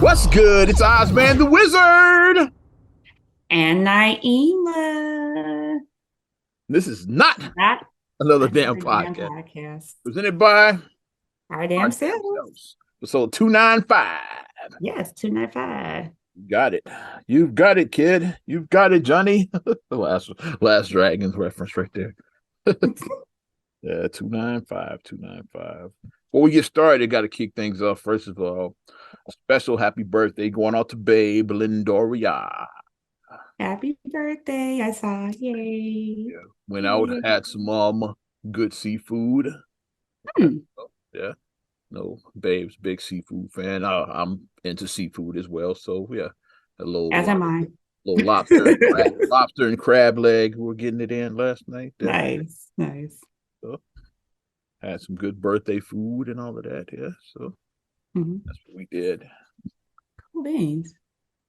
What's good? It's Ozman the Wizard. And Naima. This is not Not another damn another damn podcast. podcast. Presented by Our our damn damn selves. selves. Episode 295. Yes, 295. You got it. You've got it, kid. You've got it, Johnny. The last Dragons reference right there. Yeah, 295, 295. Before we get started, got to kick things off. First of all, a special happy birthday going out to Babe Lindoria. Happy birthday. I saw. Yay. Yeah. Went out, Yay. had some good seafood. Hmm. Yeah. No, Babe's big seafood fan. I'm into seafood as well. So yeah, a As am I. little lobster and crab leg. We were getting it in last night. Nice. Nice. So had some good birthday food and all of that. Yeah, so Mhm. that's what we did. Cool beans.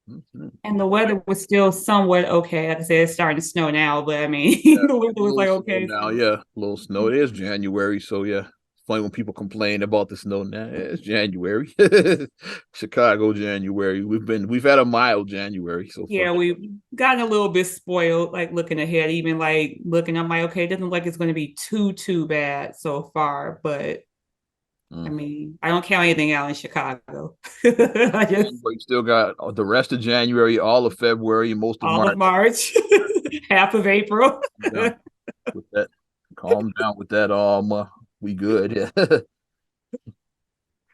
Mhm. And the weather was still somewhat okay. Like I said, it's starting to snow now, but I mean, Yeah, the getting weather a was little like snow okay. now. So. Yeah, a little snow. It is January, so yeah. Funny when people complain about the snow now. It's January. Chicago January. We've had a mild January so far. Yeah, we've gotten a little bit spoiled, like looking ahead, even like looking, I'm like, okay, it doesn't look like it's going to be too bad so far. But I Mm. mean, I don't count anything out in Chicago. I just January still got the rest of January, all of February, and most of all of March. March, half of April. Down with that. Calm down with that. We good. Yeah.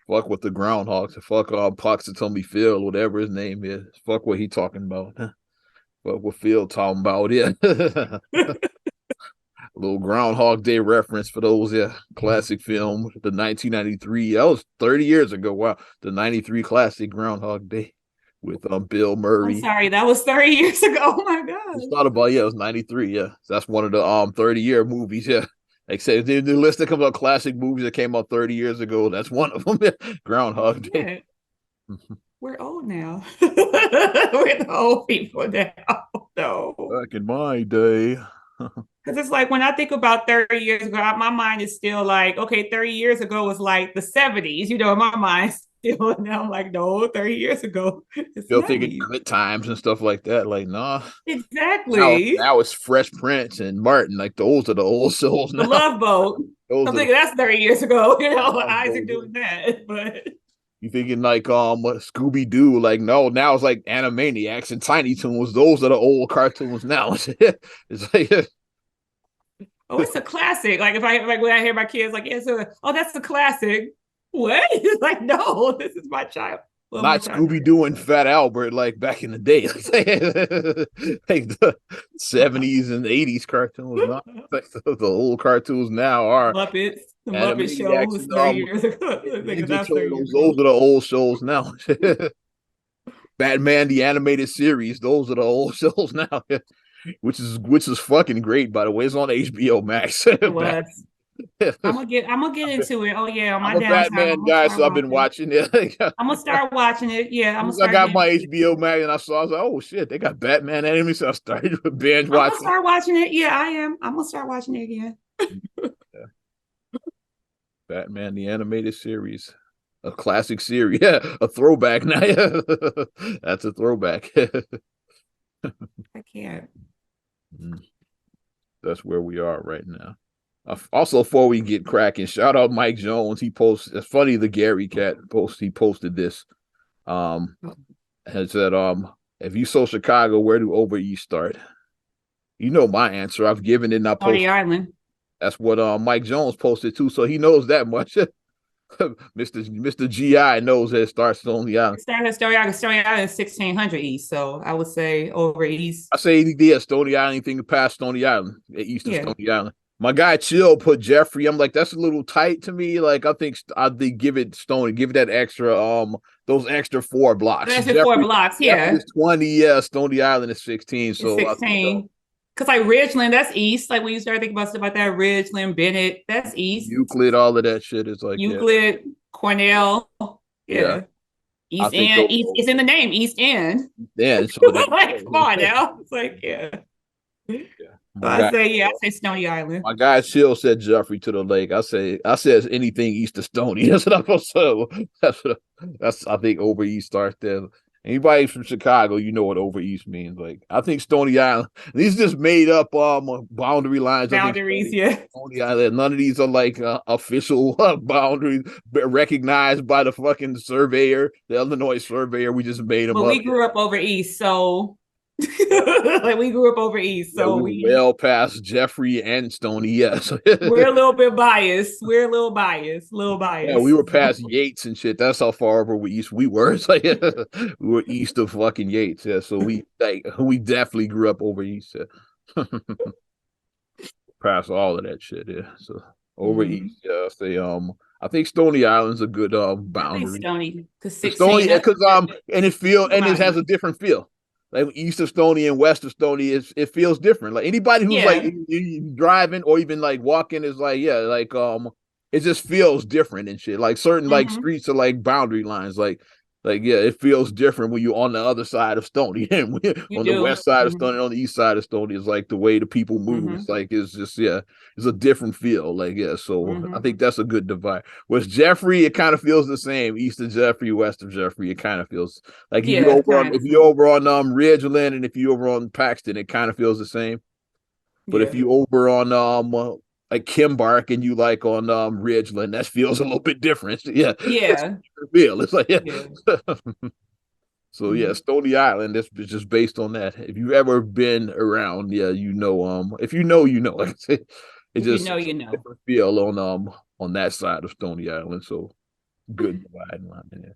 Fuck with the groundhogs. Fuck Poxatomi Phil, whatever his name is. Fuck what he talking about. Fuck what Phil talking about. Yeah. Little Groundhog Day reference for those. Yeah. Classic film, the 1993. That was 30 years ago. Wow. The 93 classic Groundhog Day with Bill I'm Murray. sorry, that was 30 years ago. Oh my Just God. thought about, yeah, it was 93. Yeah. So that's one of the 30-year movies. Yeah. Like say the list that comes out classic movies that came out 30 years ago. That's one of them. Groundhog Day. Yeah, we're old now. We're the old people now. No. Back in my day. Because it's like when I think about 30 years ago, my mind is still like, okay, 30 years ago was like the 70s, in my mind still. And now I'm like, no, 30 years ago, it's Still thinking 90s. good times and stuff like that. Like, nah. Now Exactly. now it's Fresh Prince and Martin. Like those are the old souls The now. Love Boat. Those I'm are the thinking that's 30 years ago, love Isaac those. doing that. But You thinking like Scooby Doo? Like no, now it's like Animaniacs and Tiny Toons. Those are the old cartoons now. It's like oh, it's a classic. Like if I like when I hear my kids like, that's a classic. What? It's like, no, this is my child. Well, my not child. Scooby Doo and Fat Albert like back in the day, like the 70s and 80s cartoons. Not like the old cartoons now are Muppets, the Muppet Show Animaniacs was and 30 years ago. Thinking Ninja that's 30 years Turtles. Those ago. are the old shows now. Batman the animated series. Those are the old shows now. Which is fucking great, by the way. It's on HBO Max. It was. I'm gonna get into it. Oh yeah, on I'm my a downtime, I'm Batman gonna guy, start so I've been watching. watching it. I'm gonna start watching it. Yeah, I'm gonna I start got getting my into it. HBO Max and I was like, oh shit, they got Batman anime, so I started binge I'm gonna watching. start watching it. Yeah, I am. I'm gonna start watching it again. Yeah. Batman the animated series, a classic series, yeah, a throwback. Now, that's a throwback. I can't. That's where we are right now. Also, before we get cracking, shout out Mike Jones. He posted. It's funny the Gary Cat post. He posted this. Um, and said, if you saw Chicago, where do over East start? You know my answer. I've given it and I Stony posted. Island. That's what Mike Jones posted too, so he knows that much. Mr. GI knows that it starts on the island. It started at Stony Island. Stony Island is 1600 East, so I would say over East. I say yeah, Stony Island, anything past Stony Island, east of Yeah, Stony Island. My guy Chill put Jeffrey. I'm like, that's a little tight to me. Like, I think give it Stony, give it that extra, those extra 4 blocks. that's in 4 blocks. Jeffrey Yeah, is 20. Yeah, Stony Island is 16. it's So I think 16. Because like Ridgeland, that's East. Like when you start thinking about stuff like that, Ridgeland, Bennett, that's East. Euclid, all of that shit is like, yeah, Euclid, Cornell, yeah. yeah. I East think End, those, East, it's in the name, East End. yeah. So Like, come on now. It's like, yeah. yeah. So My I guy, say, yeah, I say Stony Island. my guy Chill said Jeffrey to the lake. I said anything east of Stony. That's what I'm saying. That's I think over east starts there. Anybody from Chicago, you know what over east means. Like I think Stony Island. These just made up boundary lines. I think Boundaries, yeah. Stony Island. None of these are like official boundaries recognized by the fucking surveyor, the Illinois surveyor. We just made them But up. we grew up over east, so Yeah. like we grew up over east, Yeah, so we were well past Jeffrey and Stony. Yes. we're a little bit biased. We're a little biased, little Yeah, we biased. were past Yates and shit. That's how far over we east we were. It's like we were east of fucking Yates. Yeah, so we definitely grew up over east. Yeah. Past all of that shit. Yeah, so over Mm-hmm. east. Yeah, say I think Stony Island's a good I think boundary. Stony, because The 16, Stony that's because and it has fine. a different feel. Like east of Stony and west of Stony, it feels different. Like anybody who's like Yeah. driving or even like walking is like yeah, like it just feels different and shit. Like certain like Mm-hmm. streets are like boundary lines. Like yeah, it feels different when you're on the other side of Stony and You on the do. west side of Mm-hmm. Stony, on the east side of Stony is like the way the people move. Mm-hmm. It's like it's just yeah, it's a different feel. Like yeah, so I Mm-hmm. think that's a good divide. With Jeffrey, it kind of feels the same. East of Jeffrey, west of Jeffrey, it kind of feels like Yeah, kind if of. you over on Ridgeland and if you over on Paxton, it kind of feels the same. But if Yeah. you over on like Kimbark and you like on Ridgeland, that feels a little bit different. Yeah, it's Yeah. a feel. It's like yeah. Yeah. So yeah, Mm-hmm. Stony Island. That's just based on that. If you've ever been around, yeah, you know. If you know, you know. Like I say, it If you just know, it's you a know. different feel on that side of Stony Island. So good dividing line there.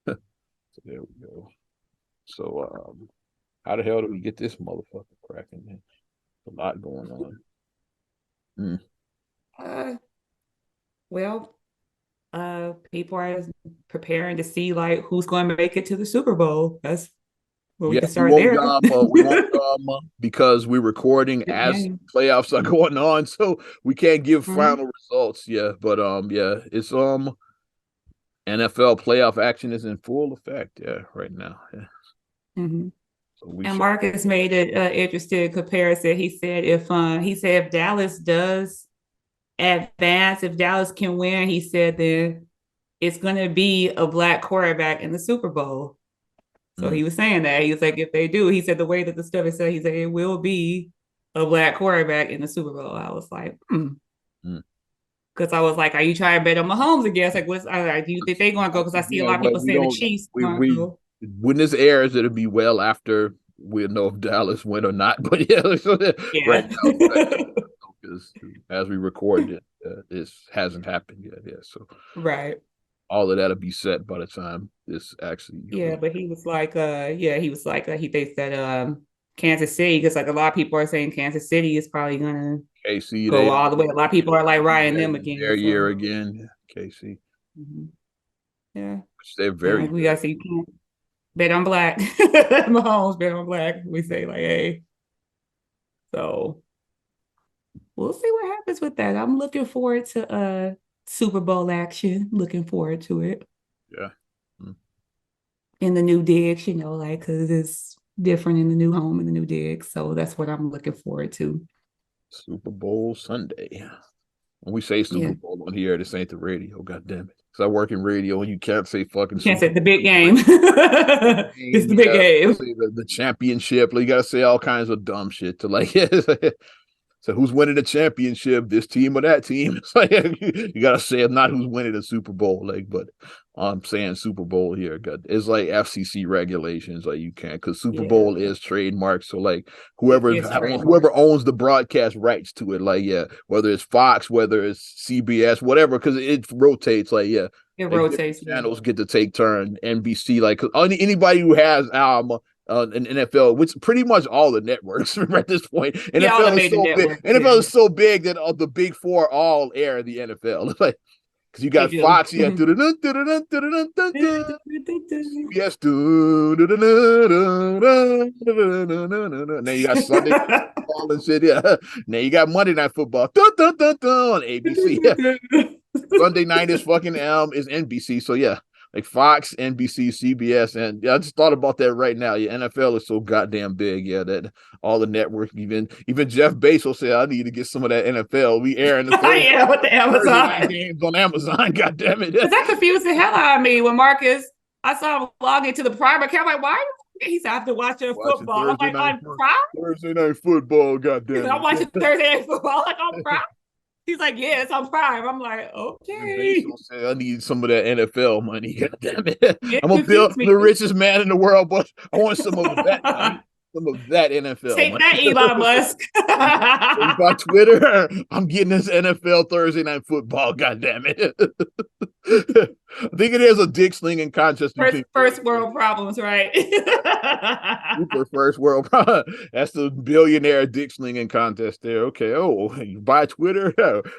So there we go. So how the hell do we get this motherfucker cracking? Man? A lot going on. Mm. Uh, well, people are preparing to see like who's going to make it to the Super Bowl. That's where we Yeah, can start there. we won't because we're recording Good as game. playoffs are going on, so we can't give Mm-hmm. final results. Yeah, but yeah, it's NFL playoff action is in full effect. Yeah, right now. Yeah, Mm-hmm. so we And shall. Marcus made it interesting comparison. He said if Dallas does advance, if Dallas can win, he said then it's going to be a black quarterback in the Super Bowl. So Mm, he was saying that. He was like, if they do, he said the way that the stuff is said, he said it will be a black quarterback in the Super Bowl. I was like, mm. because I was like, are you trying to bet on Mahomes again? It's like, do you think they're going to go? Because I see a Yeah, lot of but people we saying the don't. Chiefs are going to We go. when this airs, it'll be well after we'll know if Dallas win or not. But yeah, so right Yeah. now, because as we record it, this hasn't happened yet. Yeah, so Right. all of that'll be set by the time this actually Yeah, releases. but he was like, he thinks that Kansas City, because like a lot of people are saying Kansas City is probably gonna KC, go all the way. A lot of people are like riding them their again. year So again. KC, mhm. Yeah, which they're and very like we good. gotta say you can't bet on black. Mahomes bet on black. We say like, hey, so we'll see what happens with that. I'm looking forward to Super Bowl action. Looking forward to it Yeah. Mm. in the new digs, like because it's different in the new home and the new dig. So that's what I'm looking forward to. Super Bowl Sunday. When we say Yeah. Super Bowl on here, this ain't the radio. God damn it. Because I work in radio and you can't say fucking Can't Super say Bowl. the big game. Big It's game, the big yeah. game. Say the championship. Like, you gotta say all kinds of dumb shit to like so who's winning the championship? This team or that team? It's like you gotta say it's not who's winning the Super Bowl. Like, but I'm saying Super Bowl here. It's like FCC regulations. Like you can't because Super Yeah, Bowl is trademarked. So like it whoever is trademark. owns the broadcast rights to it, like yeah, whether it's Fox, whether it's CBS, whatever, because it rotates. Like yeah, It like different rotates. Yeah. channels get to take turn. NBC, like cause anybody who has an NFL, which pretty much all the networks at this point. Yeah, all the NFL is major so big. networks. Yeah, NFL is so big that the big four all air the NFL. Like because you they got do. Fox, you got CBS, then you got Sunday football and shit. Yeah, now you got Monday Night Football on ABC. Yeah, Sunday night is fucking is NBC. So yeah, like Fox, NBC, CBS, and yeah, I just thought about that right now. Yeah, NFL is so goddamn big. Yeah, that all the networks, even Jeff Bezos said, I need to get some of that NFL. We air in the Yeah, with the Thursday night Amazon. games on Amazon. God damn it! Because that confused the hell out of me when Marcus, I saw him log into the Prime account. I'm like, why? He said, I have to watch your Watching football. I'm like, on Prime? Thursday night football. God He said, damn I'm watching it! Thursday Night Football. I'm like, on Prime? He's like, yeah, it's on Prime. I'm like, And okay. Bezos said, I need some of that NFL money. God damn it. It I'm gonna build confused me. the richest man in the world, but I want some of that money, some of that NFL Take money. that, Elon Musk. By Twitter, I'm getting this NFL Thursday night football. God damn it. I think it is a dick slinging contest between first world problems, right? super first world. That's the billionaire dick slinging contest there. Okay. Oh, you buy Twitter?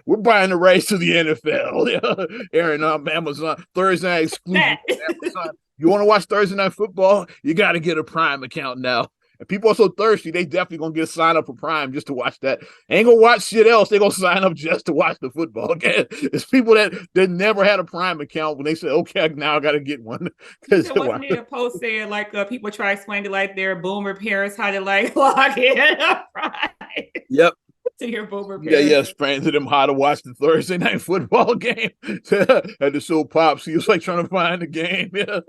We're buying the rights to the NFL. Aaron, Amazon Thursday night exclusive That. on Amazon. You want to watch Thursday night football? You got to get a Prime account now. And people are so thirsty, they definitely gonna get a sign up for Prime just to watch that. Ain't gonna watch shit else. They gonna sign up just to watch the football. Okay, it's people that never had a Prime account when they say, "Okay, now I gotta get one." Because There wasn't there a post saying like people try to explain to like their boomer parents how to like log in right yep, to your boomer yeah, parents. explain to them how to watch the Thursday night football game. Had to show pops. He was like trying to find the game. Yeah.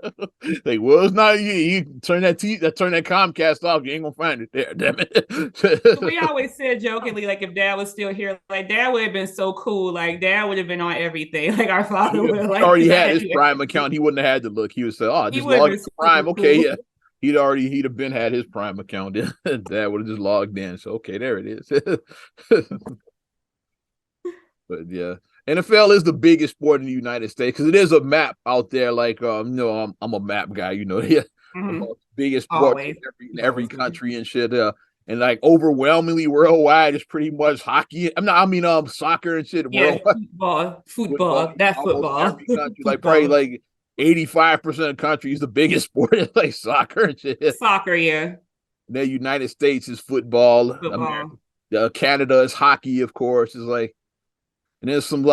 Like, well, it's not you. You turn turn that Comcast off. You ain't gonna find it there. Damn So it. we always said jokingly, like if Dad was still here, like Dad would have been so cool. Like Dad would have been on everything. Like our father would have He like already not had had his to Prime account. He wouldn't have had to look. He would say, "Oh, he just would have log been into super Prime." Okay, cool. yeah. He'd have been had his Prime account. Dad would have just logged in. So okay, there it is. But yeah, NFL is the biggest sport in the United States because it is a map out there. Like, I'm a map guy. Yeah, Mm-hmm. biggest sport Always. in every country and shit. And like overwhelmingly worldwide, it's pretty much hockey. Soccer and shit Yeah, worldwide. Football, that almost football, every country, like probably football, like 85% of countries, the biggest sport is like soccer and shit. And soccer, yeah, the United States is football. America, football. Canada is hockey, of course. Is like and then some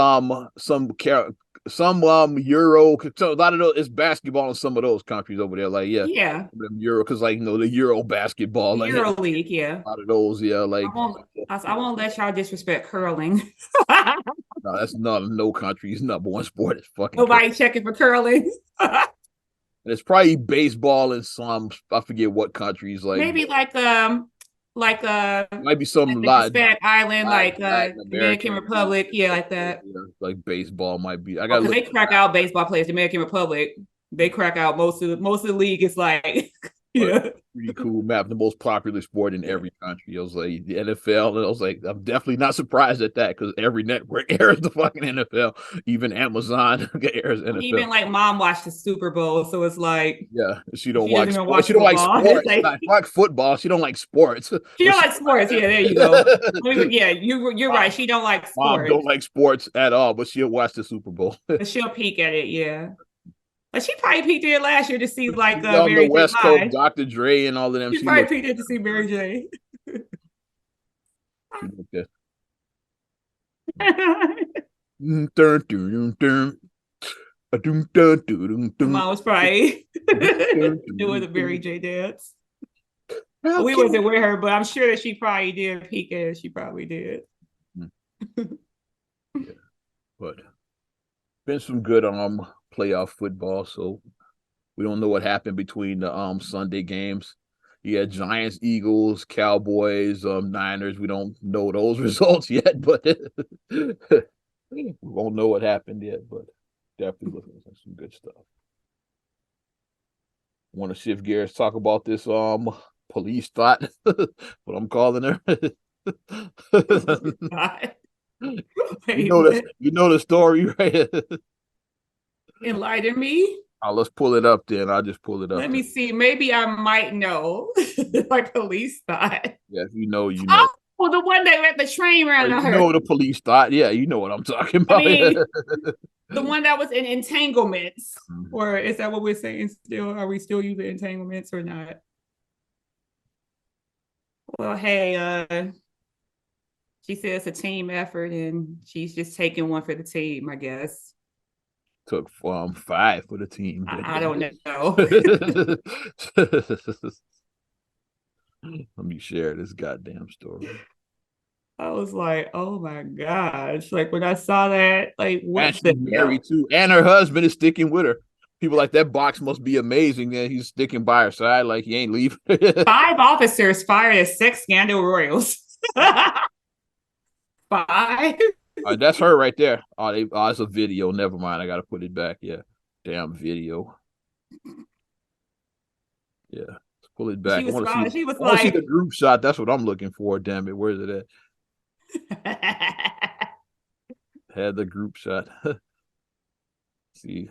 Euro. So a lot of those it's basketball in some of those countries over there. Like yeah, Yeah, Euro because like the Euro basketball. Like Euro League, yeah. a lot of those. Yeah, I like won't. I won't let y'all disrespect curling. no, that's not no country's number one sport. It's fucking curling. Nobody checking for curling. And it's probably baseball in some. I forget what countries. Maybe like Might be some the Hispanic island, like Latin Dominican American. Republic, yeah, like that. Yeah, like baseball might be. I Oh, gotta because look. they crack out baseball players. Dominican Republic, they crack out most of the league. Is like, But yeah, pretty cool map, the most popular sport in every country. I was like the NFL, and I was like, I'm definitely not surprised at that because every network airs the fucking NFL. Even Amazon airs NFL. even like mom watched the Super Bowl, so it's like Yeah, she don't she doesn't watch even sports. watch She don't like football. It's sports. like Not like football. She don't like sports. she But don't she like sports. Yeah, there you go. Yeah, you're mom, right. She don't like mom sports, don't like sports at all, but she'll watch the Super Bowl. but she'll peek at it. Yeah, but she probably peeked in last year to see like On the Mary J. West Coast, Blige. Dr. Dre and all of them. She She probably looked. peeked in to see Mary J. She looked at. Dun, dun, dun, dun, dun, dun, dun, dun, Mom was probably dun, doing dun, the Mary dun. J dance. How We can wasn't with her, but I'm sure that she probably did peek in. She probably did. yeah, but been some good playoff football. So we don't know what happened between the Sunday games. Yeah, Giants, Eagles, Cowboys, Niners. We don't know those results yet, but we won't know what happened yet. But definitely looking at some good stuff. Want to shift gears, talk about this police thought, what I'm calling her. Wait, what? You know the story, right? Enlighten me. Let's pull it up then. I'll just pull it up Let then. me see. Maybe I might know. Like police thought. Yeah, if you know, you know. Oh, the one that let the train Or ran you on her. know the police thought. Yeah, you know what I'm talking I about. mean, the one that was in entanglements. Mhm. Or is that what we're saying still? Are we still using entanglements or not? Well, hey, she says it's a team effort and she's just taking one for the team, I guess. Took 5 for the team. I don't know. Let me share this goddamn story. I was like, oh my gosh. Like when I saw that, like And what she's the married hell? too. And her husband is sticking with her. People like that box must be amazing. And he's sticking by her side like he ain't leaving. 5 officers fired as sex scandal royals. 5. That's her right there. It's a video. Never mind. I gotta put it back. Yeah. Damn video. Yeah. Let's pull it She back. I was want to see smiling. She was I want to see the like, group shot. That's what I'm looking for. Damn it. Where's it at? Had the group shot. See,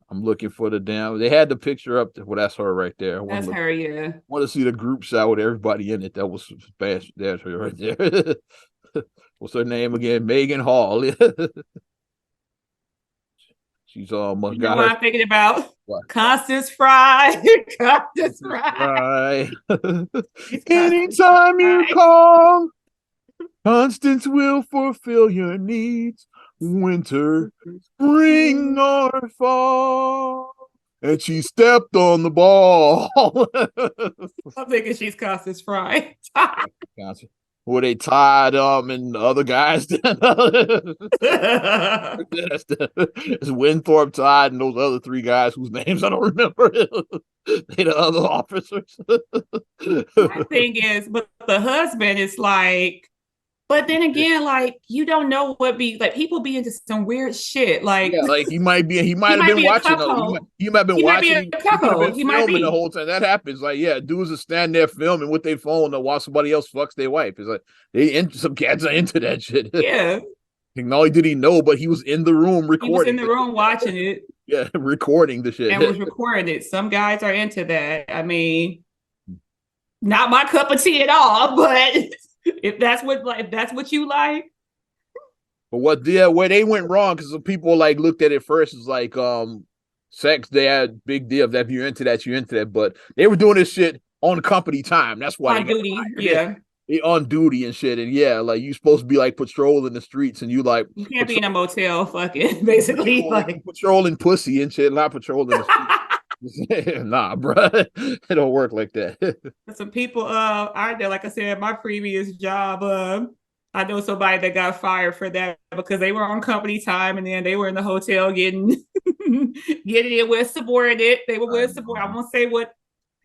I'm looking for the damn. They had the picture up. Well, that's her right there. I want to that's look. her, yeah. Want to see the group shot with everybody in it. That was fast. That's her right there. What's her name again? Megan Hall. She's You know got what her. I'm thinking about? What? Constance Fry. Constance Fry. Right. She's Constance Anytime you Fry. call, Constance will fulfill your needs. Winter, spring, or fall. And she stepped on the ball. I'm thinking she's Constance Fry. Where they tied and the other guys. It's Winthorpe tied and those other 3 guys whose names I don't remember. They the other officers. My thing is, but the husband is like, but then again, like you don't know what be like. People be into some weird shit. Like Yeah, like he he might have might been be a watching. cuckold. He might have been He might be watching. a He could have been cuckold. He might filming the be. whole time. That happens. Like, yeah, dudes are standing there filming with their phone while somebody else fucks their wife. It's like some cats are into that shit. Yeah, Not only did he know, but he was in the room he was in recording the the room watching shit. it Yeah, recording the and was shit. recording it. Some guys are into that. I mean, not my cup of tea at all. But if that's what you like, But where they went wrong because some people like looked at it first as like sex. They had big deal that if you're into that, you're into that. But they were doing this shit on company time. That's why they on got duty, fired. yeah. They on duty and shit. And yeah, like you supposed to be like patrolling the streets and you like You can't be in a patrol, motel, fucking basically. Like patrolling pussy and shit, not patrolling the streets. Nah, bro, it don't work like that. some people out there, like I said, my previous job, I know somebody that got fired for that because they were on company time and then they were in the hotel getting getting it with subordinate. They were with subordinate. I won't say what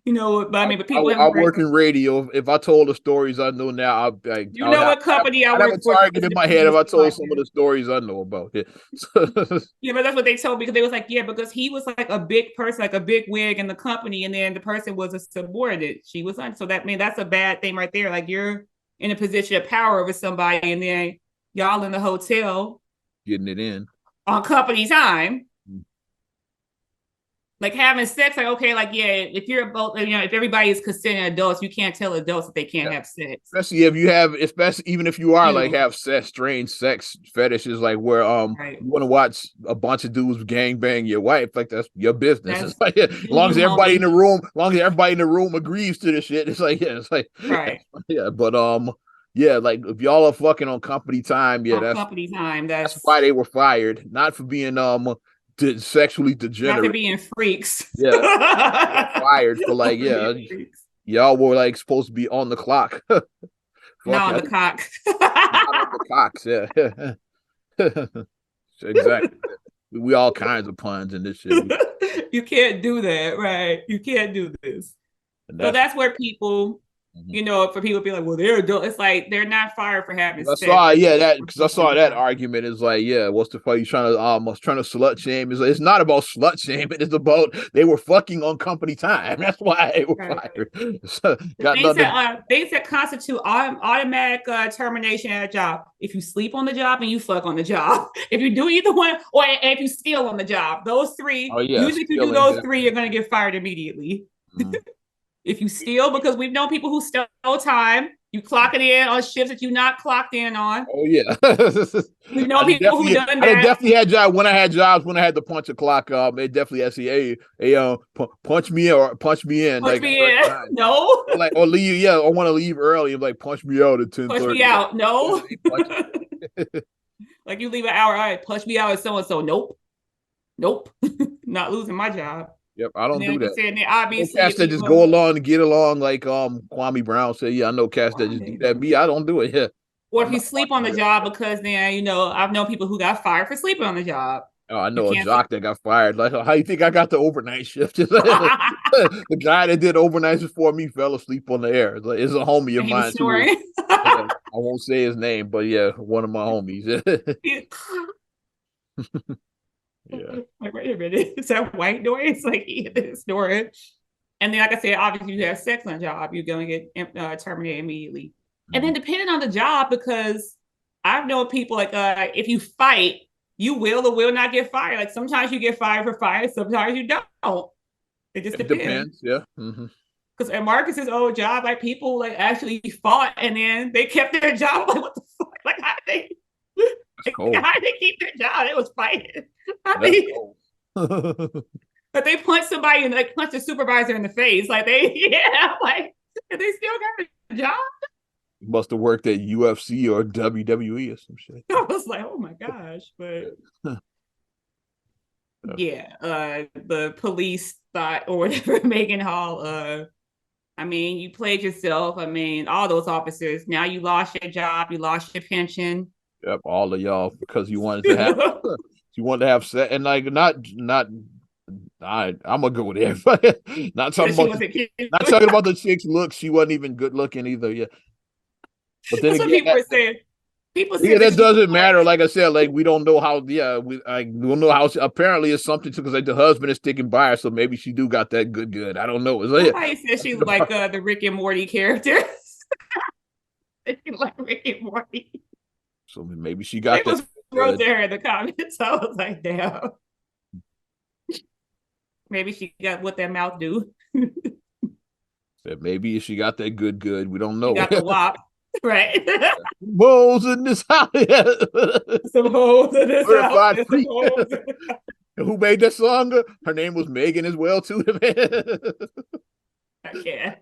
but I mean, but people I have work in radio. If I told the stories I know now, you know what company I I'd have a work for target because in they my head if used I to be told like some of that. the stories I know about it. Yeah, but that's what they told me because they was like, yeah, because he was like a big person, like a big wig in the company, and then the person was a subordinate. She was on, so that I mean that's a bad thing right there. Like you're in a position of power over somebody, and then y'all in the hotel Getting it in. on company time, like having sex. Like okay, like yeah, if you're both, if everybody is consenting adults, you can't tell adults that they can't Yeah. have sex. Especially if you have, especially even if you are like You have strange sex fetishes, like where right? you want to watch a bunch of dudes gang bang your wife, like that's your business. It's That's like as do long as you, everybody in the homie? room, as long as everybody in the room agrees to the shit, it's like yeah, it's like Right yeah, but yeah, like if y'all are fucking on company time, yeah, on company time. that's why That's they were fired, not for being sexually not for degenerate. being freaks. Yeah, they got fired for like yeah, y'all were like supposed to be on the clock. Not Fuck, on the cock. not on the cocks. Yeah, exactly. We all kinds of puns in this shit. You can't do that, right? You can't do this. And So that's that's where people, mhm. for people to be like, well, they're adult. It's like they're not fired for having I sex. saw yeah that because I saw Company that time. argument is like yeah what's the fuck you trying to almost trying to slut shame is like, it's not about slut shaming it's about they were fucking on company time that's why they were Right. fired so, The got nothing things that constitute automatic termination at a job. If you sleep on the job and you fuck on the job, if you do either one, or if you steal on the job, those oh three. yeah Usually, if you do stealing those three, definitely you're going to get fired immediately. mm-hmm. If you steal, because we've known people who stole time, you clock it in on shifts that you not clocked in on. Oh yeah, We've known people who done I that. definitely had jobs when I had jobs when I had to punch a clock. They definitely had to say, hey, punch me or punch me in Punch like me in. No. or like or leave. Yeah, I want to leave early. I'm like punch me out at Punch 10:30. me out. No. Yeah, Like you leave an hour. All right, punch me out at so and so. Nope. Nope, not losing my job. Yep, I And don't then do like you that. said, then No obviously cats if that you just go along and get along like Kwame Brown said. Yeah, I know cats that just do that. Me, I don't do it. Yeah, or I'm if you not sleep on watching the that. job because then I've known people who got fired for sleeping on the job. Oh, I You know a can't jock that got fired. Like, how you think I got the overnight shift? The guy that did overnights before me fell asleep on the air. It's a homie of and he was mine too. snoring. Yeah, I won't say his name, but yeah, one of my homies. Yeah. Like, wait a minute, is that white noise? Like he is snoring. And then, like I said, obviously, if you have sex on a job, you're going to get terminated immediately. And then, Mhm. depending on the job, because I've known people like, if you fight, you will or will not get fired. Like sometimes you get fired for fighting, sometimes you don't. It just It depends. depends. Yeah. Hmm. Because at Marcus's old job, like people like actually fought and then they kept their job. Like, what the fuck? Like, That's cold. how did they keep their job? They was fighting. I That's mean, cold. but they punched somebody and like punched the supervisor in the face. Like they, yeah, like and they still got a job. Must have worked at UFC or WWE or some shit. I was like, oh my gosh. But Yeah. yeah, the police thought or whatever, Megan Hall, I mean, you played yourself. I mean, all those officers. Now you lost your job, you lost your pension. Yep, all of y'all because you wanted to have set and like not I'm gonna go there. Not talking Because she about wasn't cute. not talking about the chick's look. She wasn't even good looking either. Yeah, but then That's what again, people were saying. People yeah, said that that she was doesn't like, matter. Like I said, like we don't know how. Yeah, we don't know how. Apparently, it's something because like the husband is sticking by her, so maybe she do got that good. I don't know. It's like, somebody said she was yeah. like the Rick and Morty character. Like Rick and Morty. So maybe she They got that was wrote good. to her in the comments. I was like, damn. Maybe she got what that mouth do. Maybe she got that good. We don't She know. got the wop, right? Bulls in this house. Some holes in this house. Certified There's some freak. holes. Who made that song? Her name was Megan as well, too. I can't.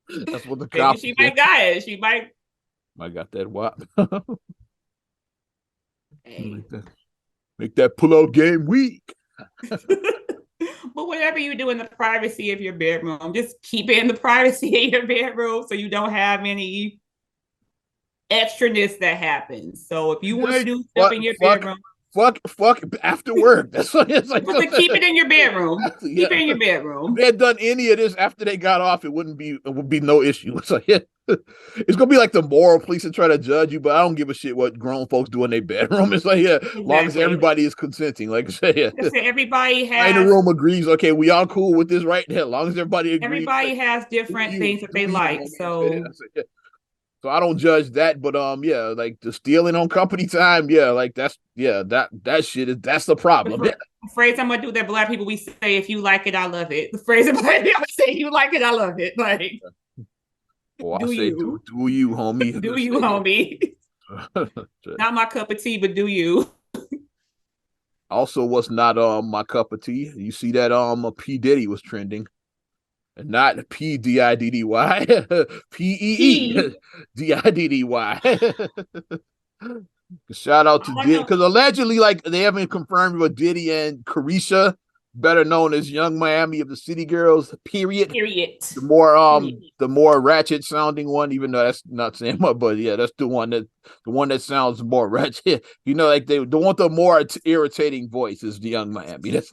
That's what the Maybe cops she said. might got it. She might. I got that wop. Hey. Make that pull-out game weak. But whatever you do in the privacy of your bedroom, just keep it in the privacy of your bedroom so you don't have any extraness that happens. So if you want to Just do stuff fuck, in your fuck, bedroom, fuck after work. That's what it's like. but to keep it in your bedroom. Yeah. Keep it in your If bedroom. they had done any of this after they got off, it would be no issue. It's like, yeah. It's gonna be like the moral police and try to judge you, but I don't give a shit what grown folks do in their bedroom. It's like, yeah, as long as Exactly. everybody is consenting. Like I say, Like I yeah. said, everybody Everybody in the has room agrees. Okay, we all cool with this, right? Yeah, as long as everybody agrees. Like, everybody has different things that do they you, like. homie? I said it. So I said, yeah. So I don't judge that, but yeah, like the stealing on company time, yeah, like that shit that's the problem. Yeah. the phrase I'm gonna do that black people we say, if you like it, I love it. The phrase I'm gonna say, you like it, I love it. Like, Well, I do say do you? do you, homie. Do you, homie? Not my cup of tea, but do you? Also, what's not my cup of tea? You see that P Diddy was trending, and not PDIDDY, PEE P. DIDDY. Shout out to All I Diddy know, because allegedly, like they haven't confirmed with Diddy and Carisha, better known as Young Miami of the City Girls. Period. period. The Period. more ratchet sounding one, even though that's not saying much, but yeah, that's the one that sounds more ratchet. Like they want the more irritating voice is the Young Miami. That's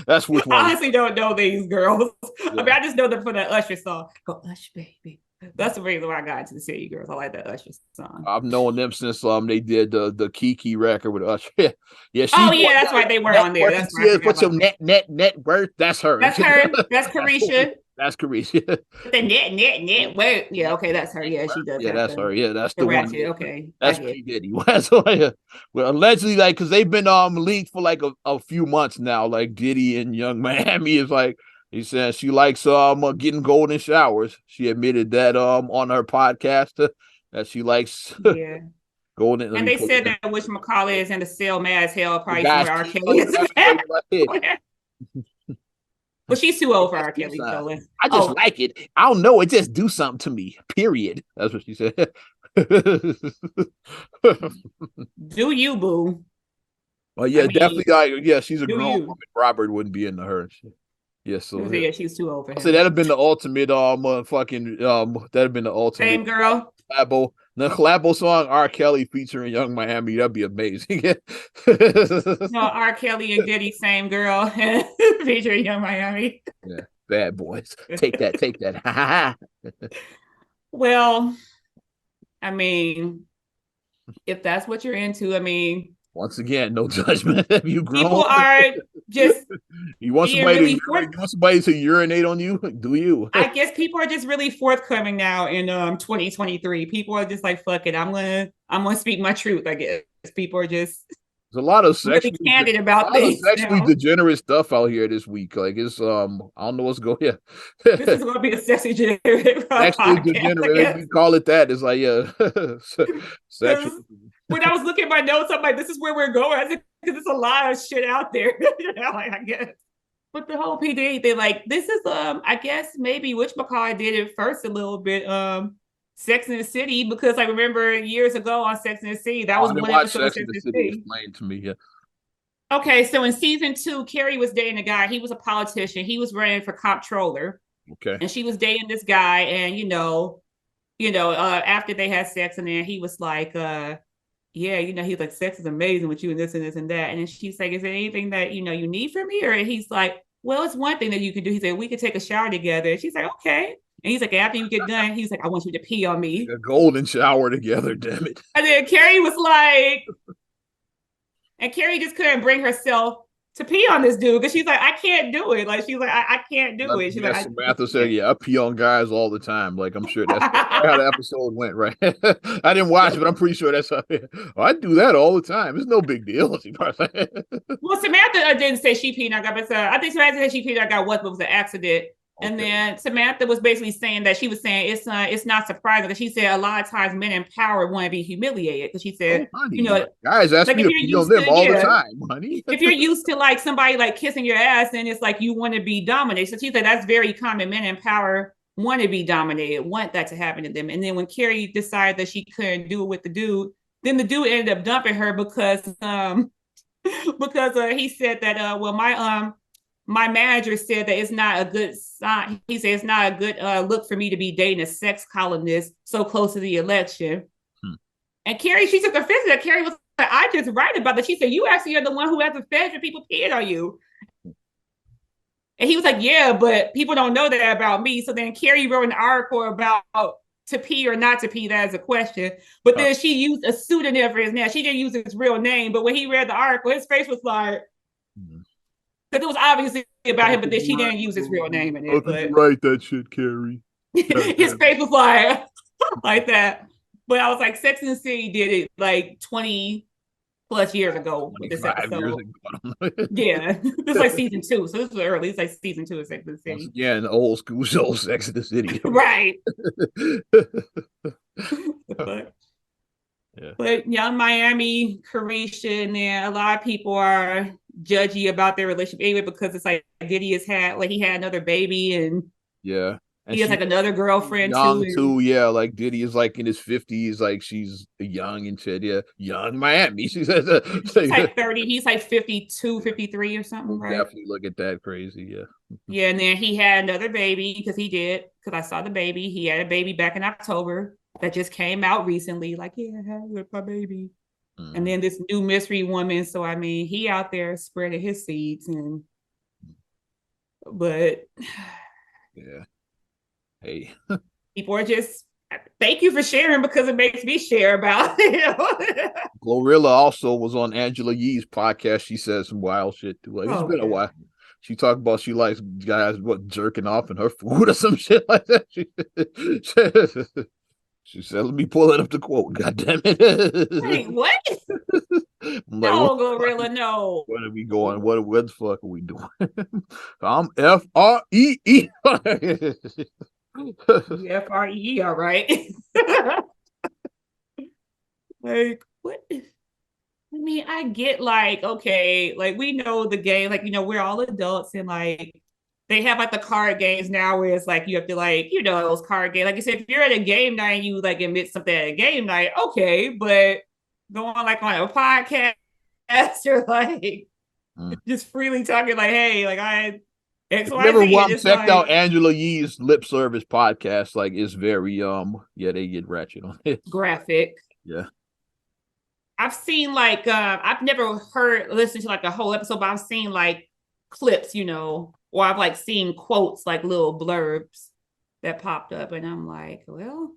that's which I one. honestly don't know these girls. I mean, Yeah. I just know them for that Usher song. Go Ush, baby. That's the reason why I got into the City Girls. I like that Usher song. I've known them since they did the Kiki record with Usher. Yeah, Oh she's the yeah, one that's right. They were net on there. worth. That's right. I Says forgot what's your about that. net worth? That's her. That's her. That's that's Carisha. that's Carisha. The net. Wait, yeah, okay, that's her. Yeah, she does Yeah, have that's her. Yeah, that's the the one. ratchet. Okay, I That's get P Diddy. So, yeah. Well, allegedly, like, because they've been leaked for like a few months now. Like Diddy and Young Miami is like he said she likes getting golden showers. She admitted that on her podcast that she likes Yeah. golden. Let And me they pull said it. that Wish McCauley is in the cell mad as hell, The probably guy's somewhere R. key. Kelly is That's at. right here. Well, she's too old for That's R. his Kelly, so I just oh, like it. I don't know. It just do something to me. Period. That's what she said. Do you, boo? Oh I yeah, mean, definitely. Yeah, she's a do grown you? woman. Robert wouldn't be into her. Yeah, It so was yeah. yeah, she's too old for I say him. that'd have been the ultimate fucking that'd have been the ultimate Same girl. collabo. The collabo song R. Kelly featuring Young Miami. That'd be amazing. No, R. Kelly and Diddy, same girl, featuring Young Miami. Yeah, bad boys. Take that, take that. Well, I mean, if that's what you're into, I mean, Once again, no judgment. Have you grown? people are just You want being somebody to really urinate? You want somebody to urinate on you? Do you? I guess people are just really forthcoming now in 2023. People are just like, fuck it, I'm gonna speak my truth. I guess people are just There's a lot of really candid about things sexually now. degenerate stuff out here this week. Like it's I don't know what's going. Yeah, This is gonna be a sexy degenerate sexually podcast, I degenerate. guess. We call it that. It's like yeah, sexual. Because when I was looking at my notes, I'm like, this is where we're going. I said, because there's a lot of shit out there. Like, I guess. But the whole PD, they like this is I guess maybe whatchamacallit did it first a little bit, Sex in the City, because I remember years ago on Sex in the City, that Oh, was I didn't one watch episode of Sex in Sex the in the City. City. Explained to me. Yeah. Okay, so in season 2, Carrie was dating a guy. He was a politician. He was running for comptroller, Okay. and she was dating this guy. And after they had sex, and then he was like, yeah, he's like, sex is amazing with you and this and this and that. And then she's like, is there anything that, you need from me? Or he's like, well, it's one thing that you can do. He said, we could take a shower together. And she's like, okay. And he's like, after you get done, he's like, I want you to pee on me. A golden shower together. Damn it. And then Carrie was like, and Carrie just couldn't bring herself to pee on this dude because she's like, I can't do it. Like, she's like, I can't do it. She's like, Yeah, I Samantha said, can't. "Yeah, I pee on guys all the time." Like I'm sure that's how the episode went, right? I didn't watch it, but I'm pretty sure that's how. Oh, I do that all the time. It's no big deal. Well, Samantha didn't say she peed on God, but I think Samantha said she peed on God once, but it was an accident. And Okay. then Samantha was basically saying that she was saying it's not surprising because she said a lot of times men in power want to be humiliated because she Oh, said, honey, guys ask like me if to you're pee on used them to, all the yeah, time, honey. if you're used to like somebody like kissing your ass, then it's like you want to be dominated. So she said that's very common. Men in power want to be dominated, want that to happen to them. And then when Carrie decided that she couldn't do it with the dude, then the dude ended up dumping her because because he said that well my manager said that it's not a good sign. He said it's not a good look for me to be dating a sex columnist so close to the election. Hmm. And Carrie, she took offense to that. Carrie was like, I just write about that. She said, you actually are the one who has offense when people peeing on you. And he was like, yeah, but people don't know that about me. So then Carrie wrote an article about to pee or not to pee. That is a question. But then she used a pseudonym for his name. She didn't use his real name. But when he read the article, his face was like, because it was obviously about him, but then she didn't use his real name in How it. could you But write that shit, Carrie? his face was like, like that. But I was like, Sex and the City did it like 20 plus years ago with this 25 years episode. ago. Yeah, this is like season 2, so this was early. It's like season 2 of Sex and the Once City, again, the old school show, Sex in the City. right? but Yeah. but Young Miami, Carisha, and then a lot of people are judgy about their relationship anyway because it's like Diddy has had like he had another baby and Yeah. And he has she's like another girlfriend too. young And too. Yeah. Like Diddy is like in his 50s. Like she's young and shit. Yeah. Young Miami. She says, she's like 30, he's like 52, 53 or something, right? definitely look at that crazy. Yeah. Yeah, and then he had another baby because I saw the baby. He had a baby back in October that just came out recently. Like, yeah, I had with my baby. And then this new mystery woman. So I mean, he out there spreading his seeds but Yeah. Hey. people are just thank you for sharing because it makes me share about it. Glorilla also was on Angela Yee's podcast. She said some wild shit too. Like it's been a while. She talked about she likes guys jerking off in her food or some shit like that. She said, "Let me pull it up the quote." God damn it! Wait, what? I'm like, No, Glorilla, no. what are we going? What the fuck are we doing? I'm FREE. FRE, all right. Like, what? I mean, I get like, okay, like we know the game, like, we're all adults and like they have like the card games now where it's like you have to like, those card games. Like you said, if you're at a game night and you like admit something at a game night, okay, but going like on a podcast or like Mm. just freely talking like, hey, like I If you ever XYZ, and it's checked out like Angela Yee's lip service podcast, like it's very yeah, they get ratchet on it. graphic. Yeah. I've seen like I've never listened to like a whole episode, but I've seen like clips, or I've like seen quotes, like little blurbs that popped up, and I'm like, well,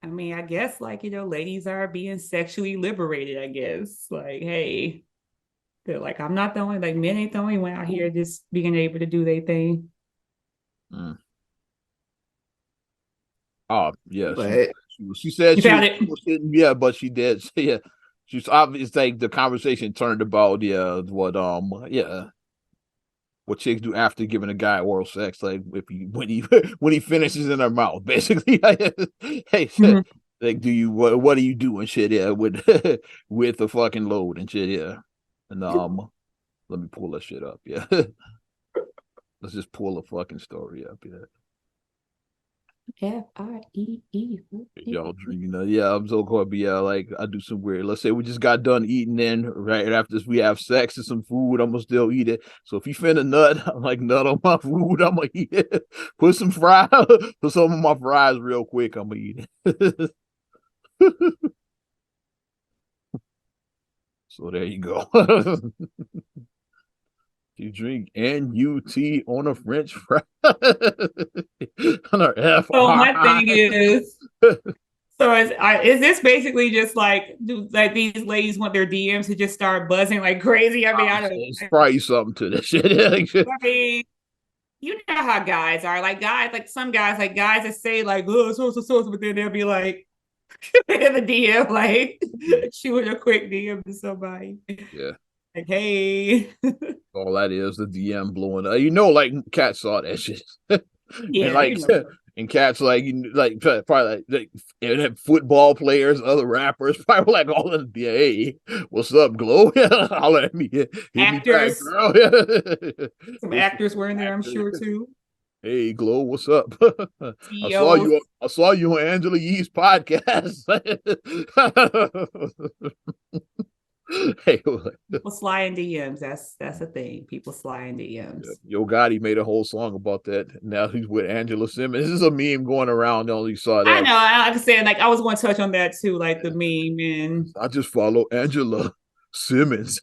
I mean, I guess like, ladies are being sexually liberated, I guess. Like, hey, they're like, I'm not the only, like, men ain't the only one out here just being able to do their thing. Mm. Oh, yeah. But She said you she found was it. bullshitting, yeah, but she did. Yeah. She's obvious like the conversation turned about, yeah, what chicks do after giving a guy oral sex, like if he when he finishes in her mouth, basically. Hey, Mhm. like, what do you do and shit, yeah, with with the fucking load and shit, yeah. And let me pull that shit up, yeah. Let's just pull a fucking story up, yeah. FREE. Y'all drink, yeah, I'm so caught, but yeah, like I do some weird. Let's say we just got done eating, then right after this we have sex and some food, I'm gonna still eat it. So if you finna nut, I'm like nut on my food, I'm gonna eat it. Put some fries, put some of my fries real quick, I'm gonna eat it. So there you go. You drink NUT on a French fry on our So my thing FR. is, so is this basically just like, like these ladies want their DMs to just start buzzing like crazy? I mean, I don't. It's probably something to this shit. I mean, you know how guys are. Like guys, like some guys, like guys that say like, oh, so, but then they'll be like in the DM, like shooting a quick DM to somebody. Yeah. Like, hey. All that is the DM blowing up. Like Cat saw that shit. And Yeah, like and Cat's like probably and football players, other rappers, probably like all of them, yeah, hey, what's up, Glow? Holler at me. Hit me back, actors. girl. Some What's actors were in there, I'm actor? sure too. Hey, Glow, what's up? CEOs. I saw you on Angela Yee's podcast. Hey, People slide in DMs. That's a thing. People slide in DMs. Yo Gotti made a whole song about that. Now he's with Angela Simmons. This is a meme going around. I only saw I that. know. Like I said, like I was going to touch on that too, like the meme. And I just follow Angela Simmons.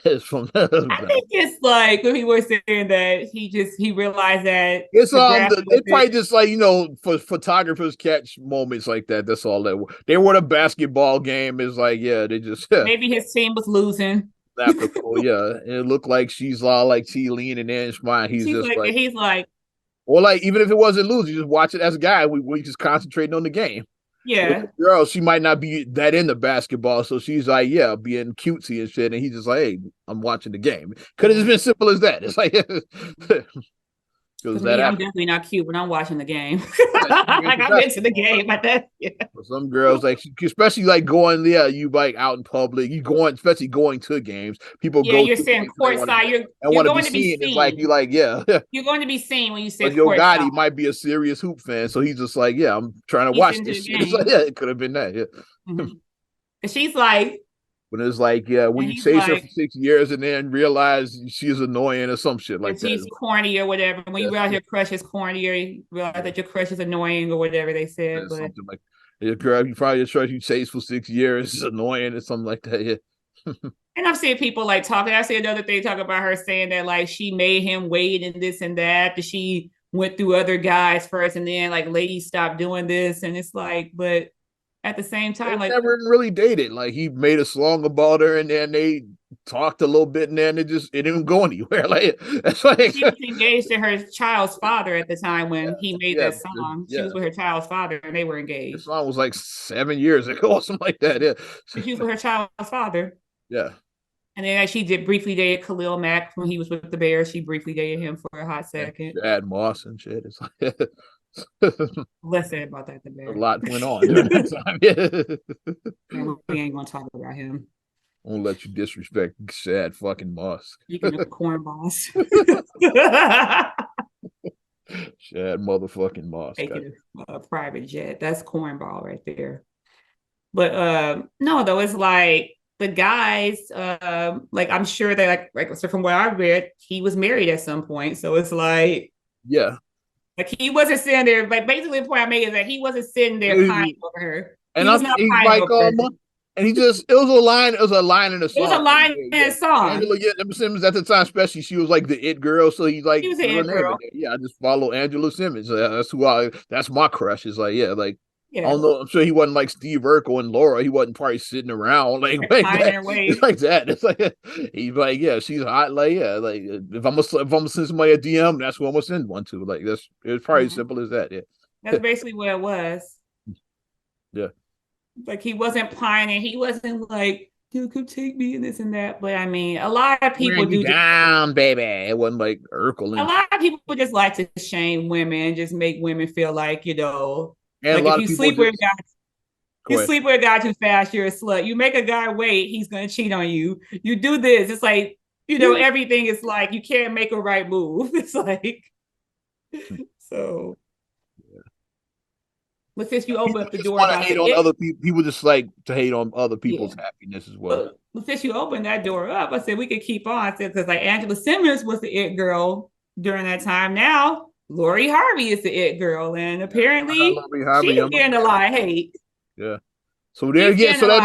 It's from I think it's like when people were saying that he realized that it's the graphic they wasn't probably just like for photographers catch moments like that. That's all that they were. The basketball game is like, yeah, they just maybe his team was losing. after pull, yeah. And it looked like she's all like she leaning in, smile. He's She's just like, like, he's like, or like even if it wasn't losing, you just watch it as a guy. We just concentrating on the game. With yeah. the girl, she might not be that into basketball, so she's like, yeah, being cutesy and shit. And he's just like, hey, I'm watching the game. Could have just been simple as that. It's like, because Because that me, I'm happened. definitely not cute when I'm watching the game. Yeah, she's Like into I'm into the basketball. game, but that yeah. For some girls, like especially like going, yeah, you like out in public, you going, especially going to games. People Yeah, go you're to saying games and they want to courtside. and You're want to be going to be seen. It's like you seen. like, yeah. You're going to be seen when you But say Yo courtside. Gotti might be a serious hoop fan, so he's just like, yeah, I'm trying to He's watch into this the shit. It's like, game. yeah, it could have been that, yeah. Mm-hmm. And she's like, When it's like, yeah, when and you he's chase her for like, 6 years and then realize she's annoying or some shit like and that. she's corny or whatever. When you Yes, realize your crush is corny or you realize that your crush is annoying or whatever they said. yeah, But something like, yeah, girl, you probably just trust you chase for 6 years. It's annoying or something like that. Yeah. and I've seen people like talking. I see another thing talk about her saying that like she made him wait and this and that. That she went through other guys first and then like ladies stopped doing this. And it's like, but at the same They time, like never really dated. Like he made a song about her and then they talked a little bit and then it didn't go anywhere. Like that's like she was engaged to her child's father at the time yeah, when he made yeah, that song. She yeah. was with her child's father and they were The engaged. song was like 7 years ago or something like that. And she was Yeah. with her child's father. Yeah. And then she did briefly date Khalil Mack when he was with the Bears. She briefly dated him for a hot Yeah. second. Chad Moss and shit. It's like Let's say about that the a Bear. lot went on during that time. Yeah. And we ain't gonna talk about him. won't let you disrespect Shad fucking Musk. Speaking of cornballs. Shad motherfucking Musk. Taking a private jet. That's cornball right there. But no, though, it's like the guys, like I'm sure they like so from what I read, he was married at some point. So it's Yeah. like he wasn't sitting there, like basically the point I made is that he wasn't sitting there pining over her. And He was I'm not he's pining like over her. and he just it was a line in the It was a song. line in Yeah. a song. Angela Simmons at the time, especially she was like the it girl, so he's like She was an put her it name in girl. there. Yeah, I just follow Angela Simmons. That's my crush. It's like, yeah, like I Yeah. don't know. I'm sure he wasn't like Steve Urkel and Laura. He wasn't probably sitting around like Pining that. her It's way. like that. It's like he's like, yeah, she's hot. Like, yeah, like if I'm gonna send somebody a DM, that's who I'm gonna send one to. Like that's it's probably as Mhm. simple as that. That's Yeah. basically what it was. Yeah. Like he wasn't pining. He wasn't like, you could take me and this and that. But I mean, a lot of people Wearing you do just down, baby. It wasn't like Urkel a and lot of people just like to shame women, just make women feel like, and a like if lot of you people sleep with a just guy, go you ahead. sleep with a guy too fast, you're a slut. You make a guy wait, he's gonna cheat on you. You do this, it's like, everything is like you can't make a right move. It's like so. But since you open People up the just door want to about hate the on it, other people. People just like to hate on other yeah. people's happiness as well. But since you opened that door up, I said we could keep on. I said because like Angela Simmons was the it girl during that time. Now Lori Harvey is the it girl, and Yeah, I got apparently Lori Harvey. she's I'm getting a lot of hate. yeah. So there She's again, getting so a that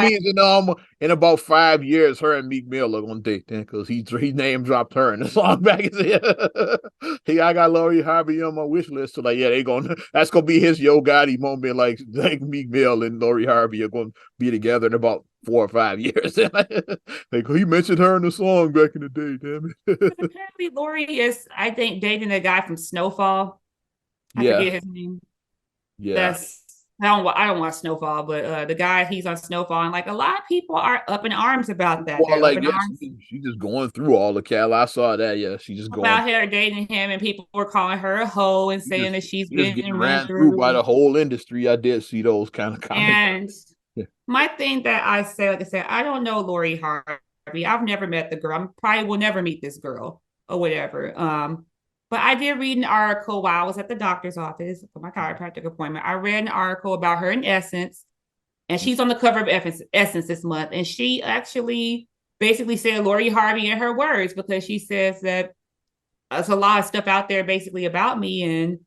lot. means in about 5 years, her and Meek Mill are gonna date then because he name dropped her in the song back. He I got Lori Harvey on my wish list. So like yeah, they gonna that's gonna be his Yo Gotti moment. Like Meek Mill and Lori Harvey are gonna be together in about 4 or 5 years. Like he mentioned her in the song back in the day. Damn Because it. apparently Lori is, I think, dating a guy from Snowfall. I Yeah, forget his name. yeah. That's I don't watch Snowfall, but the guy he's on Snowfall, and like a lot of people are up in arms about that. Well, They're up like in yeah, arms she just going through all the cal. I saw that. Yeah, she just going. about her dating him, and people were calling her a hoe and saying that she's She just getting getting run ran through by through. the whole industry. I did see those kind of comments. And Yeah, my thing that I say, like I said, I don't know Lori Harvey. I've never met the girl. I probably will never meet this girl or whatever. But I did read an article while I was at the doctor's office for my chiropractic appointment. I read an article about her in Essence, and she's on the cover of Essence this month. And she actually basically said Lori Harvey in her words because she says that there's a lot of stuff out there basically about me and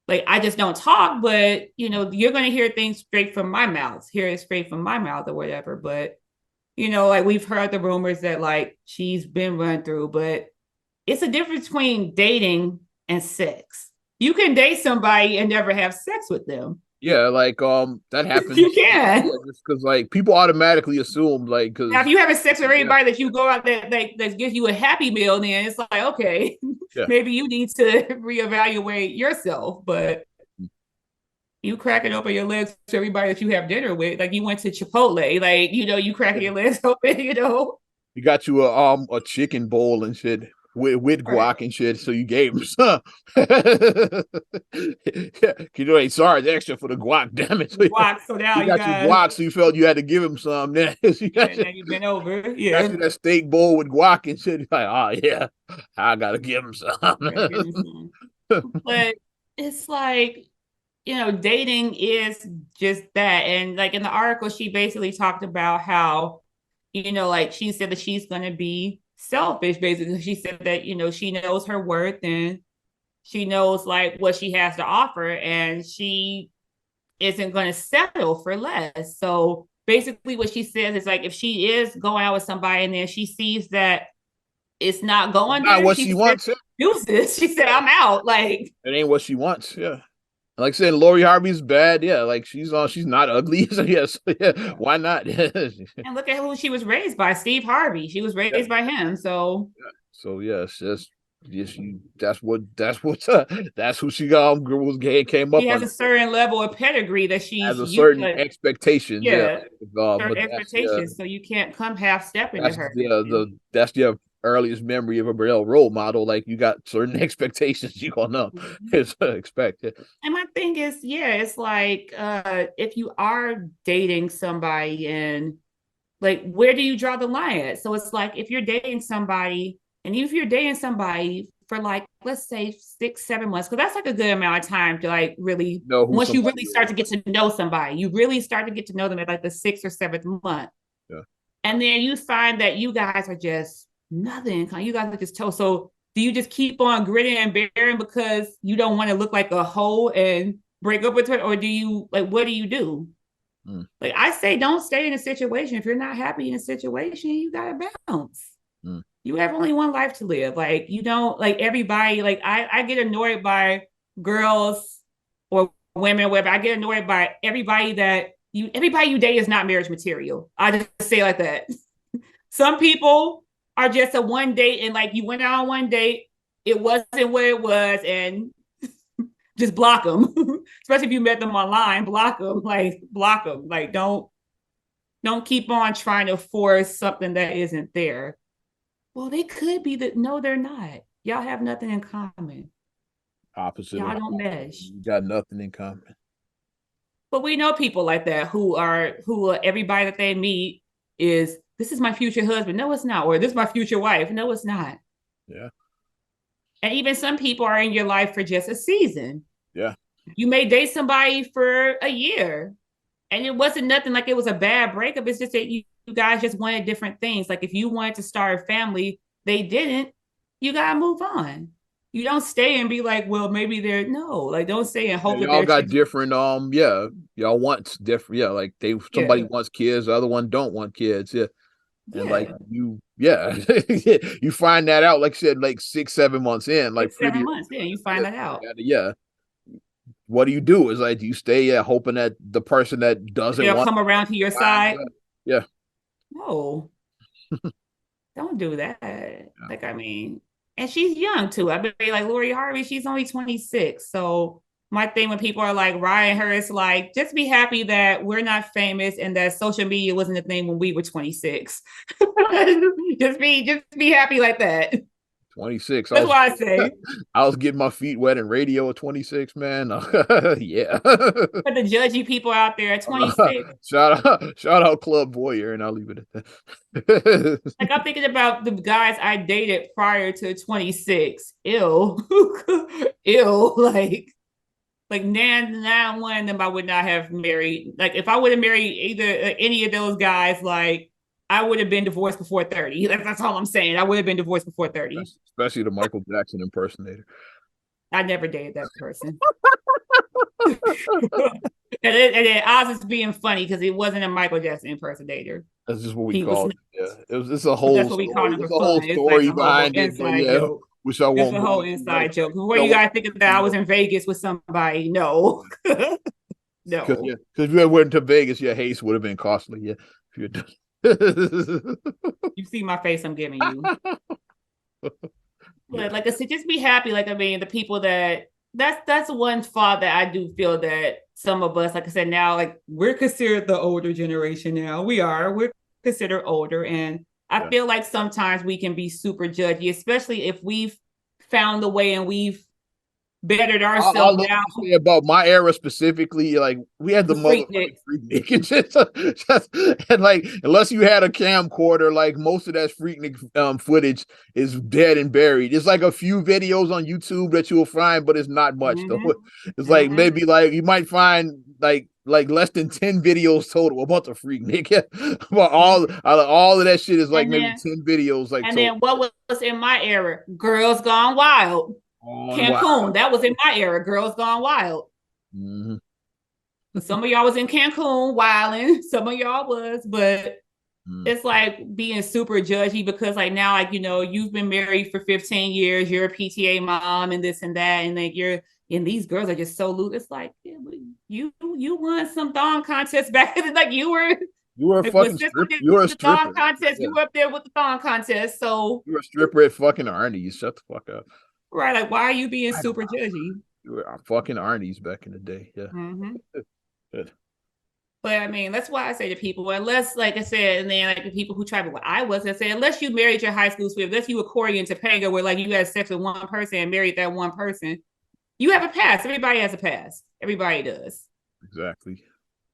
like I just don't talk, but you're gonna hear things straight from my mouth, hear it straight from my mouth or whatever. But like we've heard the rumors that like she's been run through, but it's a difference between dating and sex. You can date somebody and never have sex with them. yeah, like that You happens. can. Yeah, just because like people automatically assume like Now, if because you having sex with yeah, everybody that you go out that gives you a happy meal, then it's like, okay, yeah. maybe you need to reevaluate yourself. But you cracking open your legs to everybody that you have dinner with, like you went to Chipotle, like you cracking your legs open. You got you a chicken bowl and shit with Right. guac and shit, so you gave him some. Yeah, they charged extra for the guac, damn it. So Guac, so now you you got your got guac, so you felt you had to give him some. Then you yeah, now you've been over. got Yeah. you that steak bowl with guac and shit. You're like, oh yeah, I gotta give him some. But it's like, dating is just that. And like in the article, she basically talked about how, like she said that she's going to be selfish, basically. She said that, she knows her worth and she knows like what she has to offer and she isn't going to settle for less. So basically, what she says is like if she is going out with somebody and then she sees that it's not going Not there, what she she said, wants. Yeah. excuses. She said, I'm out. Like, It ain't what she wants. Yeah. Like I said, Lori Harvey's bad. Yeah, like she's not ugly. So yes, yeah, yeah. why not? Yeah. And look at who she was raised by, Steve Harvey. She was raised by him. So So yes, yes, that's who she got was gay came she up has under a certain level of pedigree that has she's a you certain expectations. Yeah, yeah, certain but that's yeah, expectations. So you can't come half step into her. that's the earliest memory of a real role model. Like you got certain expectations you gonna Mhm. expect. Yeah. And my thing is, yeah, it's like if you are dating somebody and Like, where do you draw the line at? So it's like if you're dating somebody, and even if you're dating somebody for like, let's say 6, 7 months, because that's like a good amount of time to like really, Know who once you somebody really start is. to get to know somebody, you really start to get to know them at like the 6th or 7th month. Yeah. And then you find that you guys are just nothing. You guys are just toast. So do you just keep on gritting and bearing because you don't want to look like a hoe and break up with her? Or do you like, what do you do? Mm, Like I say, don't stay in a situation. If you're not happy in a situation, you gotta bounce. mm. You have only one life to live. Like you don't like everybody. Like I get annoyed by girls or women, whatever. I get annoyed by everybody you date is not marriage material. I just say it like that. Some people are just a one date and like you went out on one date, it wasn't what it was, and just block them. Especially if you met them online, block them. Like don't keep on trying to force something that isn't there. Well, they could be that. No, they're not. Y'all have nothing in common. Opposite Y'all of don't mesh. you got nothing in common. But we know people like that who everybody that they meet is this is my future husband. No, it's not. Or this is my future wife. No, it's not. Yeah. And even some people are in your life for just a season. Yeah. You may date somebody for a year, and it wasn't nothing like it was a bad breakup. It's just that you guys just wanted different things. Like if you wanted to start a family, they didn't. You gotta move on. You don't stay and be like, well, maybe they're no. Like don't stay and Yeah, hope that y'all they're got changing. different yeah. Y'all want different, yeah, like somebody Yeah, wants kids, the other one don't want kids. Yeah. And like yeah. yeah. You find that out, like I said, like 6, 7 months in, like Six, pretty seven months. Yeah, you yeah, find that out. yeah. What do you do? Is like do you stay hoping that the person that doesn't They'll want come around to your lines side. up? Yeah. No, don't do that. Yeah. Like, I mean, and she's young too. I be like Lori Harvey, she's only 26. So my thing when people are like Ryan her, it's like just be happy that we're not famous and that social media wasn't a thing when we were 26. just be happy like that. 26. That's why I say I was getting my feet wet in radio at 26, man. Yeah. for the judgy people out there at 26. Shout out Club Voyeur, and I'll leave it at that. Like I'm thinking about the guys I dated prior to 26. Ill. Ill. Like now one of them I would not have married. Like if I would have married either any of those guys, like I would have been divorced before 30. That's all I'm saying. I would have been divorced before 30. Especially the Michael Jackson impersonator. I never dated that person. And then Oz is being funny because he wasn't a Michael Jackson impersonator. That's just what we He was called not, it. Yeah, it's a but whole that's what we call story. him There's for a whole fun. It's like story a whole behind it, but inside yeah, joke. which I It's won't a go whole into right inside joke. Before now. you guys think that I was in Vegas with somebody, no. Because No. yeah, because if you went to Vegas, your haste would have been costly. Yeah, if you're You see my face I'm giving you. yeah, But like I said, just be happy. Like I mean, the people that's one fault that I do feel that some of us, like I said, now like we're considered the older generation now. We're considered older. And I yeah. feel like sometimes we can be super judgy, especially if we've found the way and we've bettered I'll ourselves look now. to say about my era specifically. Like we had the The motherfucking freaknik. Freaknik, and and like unless you had a camcorder, like most of that Freaknik footage is dead and buried. It's like a few videos on YouTube that you'll find, but it's not much though. Mm-hmm. It's like Mm-hmm. maybe like you might find like less than 10 videos total about the Freaknik. About all of that shit is like And maybe then 10 videos like and total. then what was in my era? Girls Gone Wild. On wow. Cancun. That was in my era. Girls Gone Wild. Mm-hmm. Some of y'all was in Cancun wilding. Some of y'all was, but Mm. it's like being super judgy because like now, like, you've been married for 15 years, you're a PTA mom and this and that, and like and these girls are just so loose. It's like, yeah, you won some thong contest back in like You were a like when fucking Cisco stripper. did You were a the thong stripper. contest, Yeah. you were up there with the thong contest. So You were a stripper at fucking Arnie's. Shut the fuck up. right, like why are you being super judgy? You were fucking Arnie's back in the day. Yeah. Mm-hmm. Good. But I mean, that's why I say to people, unless, like I said, and then like the people who travel, what I was, I say, unless you married your high school sweetheart, unless you were Corey and Topanga, where like you had sex with one person and married that one person, you have a past. Everybody has a past. Everybody does. Exactly.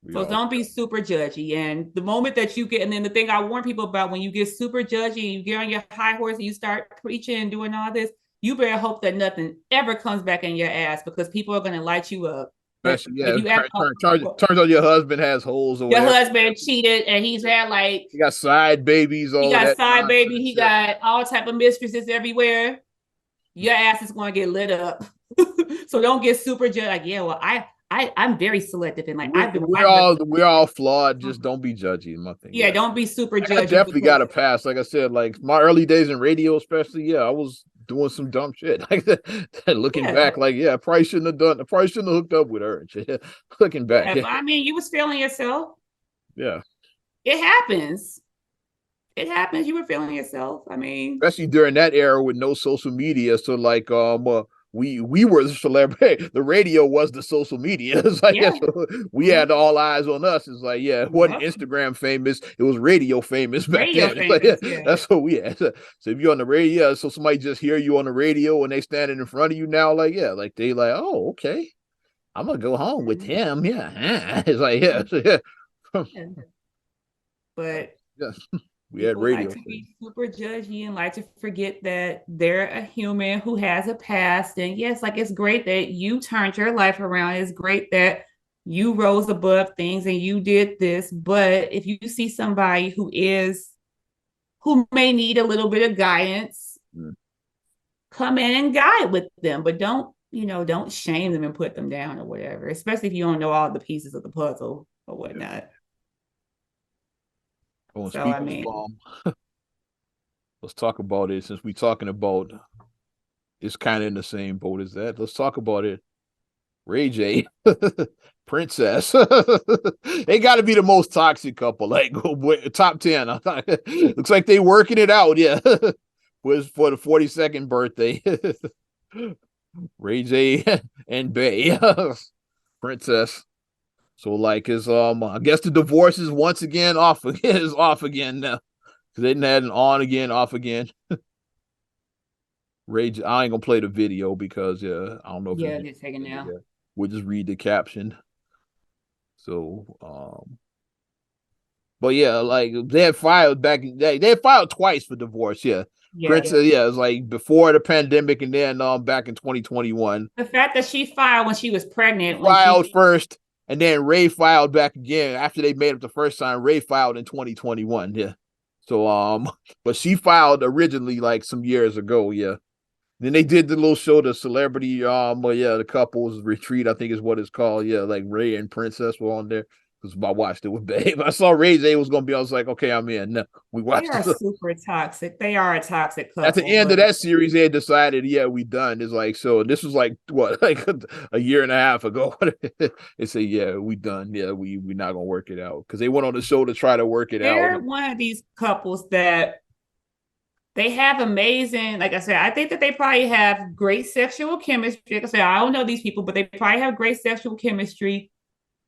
We So all don't be super judgy. And the moment that you get, and then the thing I warn people about, when you get super judgy and you get on your high horse and you start preaching and doing all this, you better hope that nothing ever comes back in your ass, because people are going to light you up. especially If yeah. you act like Turns out your husband has holes or your whatever. husband cheated and he's had like, He got side babies, he all of got that side baby, nonsense. he Yeah. got all type of mistresses everywhere, your ass is going to get lit up. So don't get super judgy. Like, yeah, well, I'm very selective and like We're all flawed. Just don't be judgy. My thing, yeah, yeah. don't be super I judgy definitely got because a pass. Like I said, like my early days in radio, especially, yeah, I was doing some dumb shit. Like looking yeah, back, like yeah, I probably shouldn't have done. I probably shouldn't have hooked up with her. Looking back, yeah. yeah, But I mean, you was feeling yourself. yeah. It happens. It happens. You were feeling yourself. I mean, Especially during that era with no social media. So like we were the celebrity. The radio was the social media. It's like yeah, yeah, so we mm-hmm. had all eyes on us. It's like yeah, it wasn't Yep. Instagram famous. It was radio famous back Radio then. It's like yeah, famous. Yeah. that's what we had. So if you're on the radio, so somebody just hear you on the radio and they standing in front of you now, like yeah, like they like oh okay, I'm gonna go home with Mhm. him. Yeah, it's like yeah, so, yeah. Yeah. But Yeah. We had people like radio. to be super judgy and like to forget that they're a human who has a past. And yes, like it's great that you turned your life around. It's great that you rose above things and you did this. But if you see somebody who may need a little bit of guidance, Mm. come in and guide with them, but don't shame them and put them down or whatever, especially if you don't know all the pieces of the puzzle or Yeah. whatnot. Oh, So I speaking mean, of let's talk about it since we're talking about it's kind of in the same boat as that. Let's talk about it. Ray J, Princess. They got to be the most toxic couple, like top 10. Looks like they working it out. Yeah, was for the 42nd birthday. Ray J and Bay, Princess. So like is I guess the divorce is once again off again is off again now. Cause they didn't had an on again, off again. Rage. I ain't gonna play the video because yeah, I don't know if yeah, it's they're taking now. yeah. We'll just read the caption. So but yeah, like they had filed back they had filed twice for divorce, yeah. Yeah. Princess, yeah, it's like before the pandemic and then back in 2021. The fact that she filed when she was She pregnant, when filed she first and then Ray filed back again after they made up the first time. Ray filed in 2021, yeah. So but she filed originally like some years ago, yeah. Then they did the little show, the celebrity, well, yeah, the couples retreat, I think is what it's called. Yeah, like Ray and Princess were on there because I watched it with Babe. I saw Ray J was gonna be. I was like, okay, I'm in. No, we they watched are it. super toxic. They are a toxic At the couple, end of but that series, they had decided, yeah, we done. It's like so. This was like what, like a year and a half ago. They say, yeah, we done. Yeah, we not gonna work it out because they went on the show to try to work it out. they're one of these couples that they have amazing, like I said, I think that they probably have great sexual chemistry. Like I said, I don't know these people, but they probably have great sexual chemistry,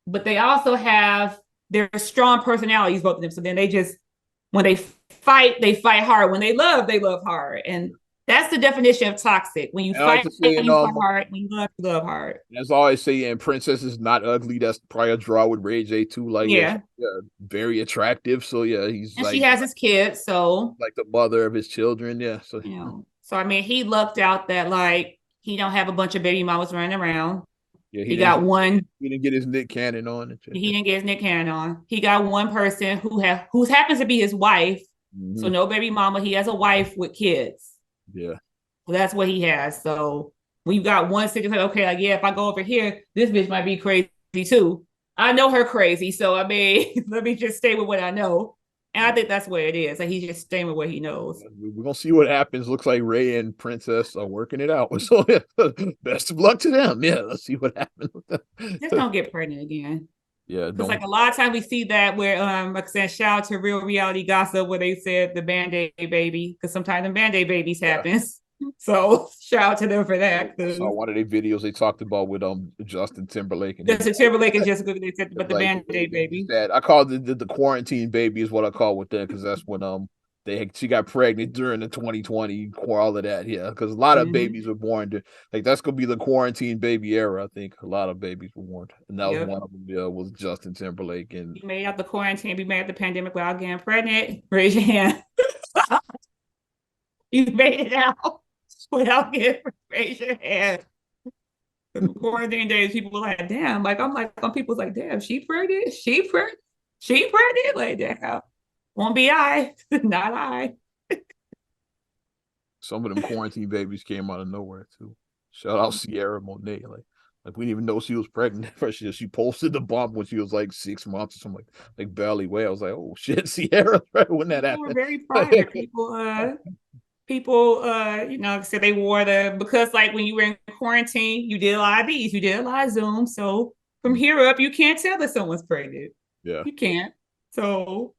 but they also have their strong personalities, both of them. So then they just, when they fight hard. When they love hard. And that's the definition of toxic. When you And I like fight, to say, you fight hard. When you love hard. as I always say, and Princess is not ugly. That's probably a draw with Ray J too. Like, yeah, Yeah. yeah, very attractive. So yeah, he's And she has his kids. So, like the mother of his children. Yeah. So so I mean, he lucked out that like he don't have a bunch of baby mamas running around. yeah, He got one. he didn't get his Nick Cannon on. And He didn't get his Nick Cannon on. He got one person who happens to be his wife. So mm-hmm. no baby mama. He has a wife with kids. Yeah. So that's what he has. So when you got one sick, okay, like yeah, if I go over here, this bitch might be crazy too. I know her crazy, so I mean, let me just stay with what I know. And I think that's what it is. Like he's just staying with what he knows. We're gonna see what happens. Looks like Ray and Princess are working it out. So yeah, best of luck to them. Yeah, let's see what happens. Just don't get pregnant again. Yeah, Because like a lot of times we see that where like I said, shout out to Real Reality Gossip where they said the Band-Aid baby, because sometimes the Band-Aid babies happens. So shout out to them for that. I saw one of their videos they talked about with Justin Timberlake and Justin Timberlake and Jessica, they said, but the like Band-Aid baby. that I call the quarantine baby is what I call with that because that's when she got pregnant during the 2020 all of that, yeah, because a lot of Mm-hmm. babies were born like that's gonna be the quarantine baby era. I think a lot of babies were born, and that was Yep. one of them. Yeah, was Justin Timberlake, and You made out the quarantine, you made out the pandemic without getting pregnant. Raise your hand. You made it out without getting raise your hand. The quarantine days, people were like, damn. Like I'm like, some people's like, damn, she pregnant? She pregnant? She pregnant? Like, damn. Won't be I. Not I. some of them quarantine babies came out of nowhere too. Shout out Sierra Monet, like we didn't even know she was pregnant. First, she posted the bump when she was like 6 months or something like barely way. I was like, oh shit, Sierra, when that People were happened. very private. People said they wore because like when you were in quarantine, you did a lot of these, you did a lot of Zoom. So from here up, you can't tell that someone's pregnant. Yeah. You can't. So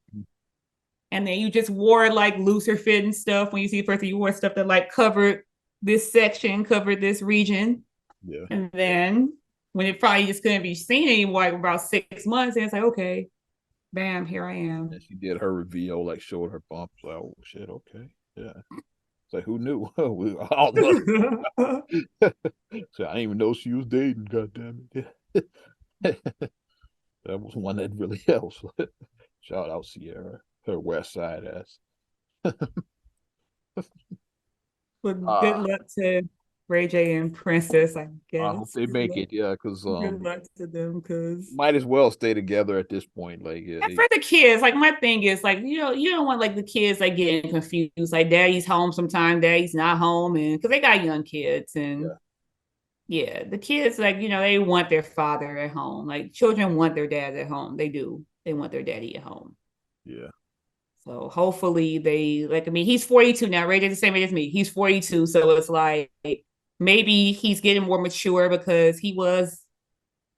and then you just wore like looser fitting stuff when you see a person, you wore stuff that like covered this section, covered this region. Yeah. And then when it probably just couldn't be seen anymore, like about 6 months, and it's like, okay, bam, here I am. And she did her reveal, like showed her bump. Like, oh shit, okay. Yeah. It's like who knew? We all know. So I didn't even know she was dating, god damn it. That was one that really helps. Shout out Sierra, her West Side ass. But good uh luck to Ray J and Princess, I I hope guess. they make it, yeah, because Good luck to them, because might as well stay together at this point. Like, yeah, and for the kids, like my thing is like you don't want like the kids like getting confused. Like daddy's home sometime, daddy's not home, and because they got young kids, and yeah, yeah, the kids like they want their father at home. Like children want their dad at home. They do. They want their daddy at home. yeah. So hopefully they like. I mean, he's 42 now. Ray J's the same age as me. He's 42, so it's like maybe he's getting more mature because he was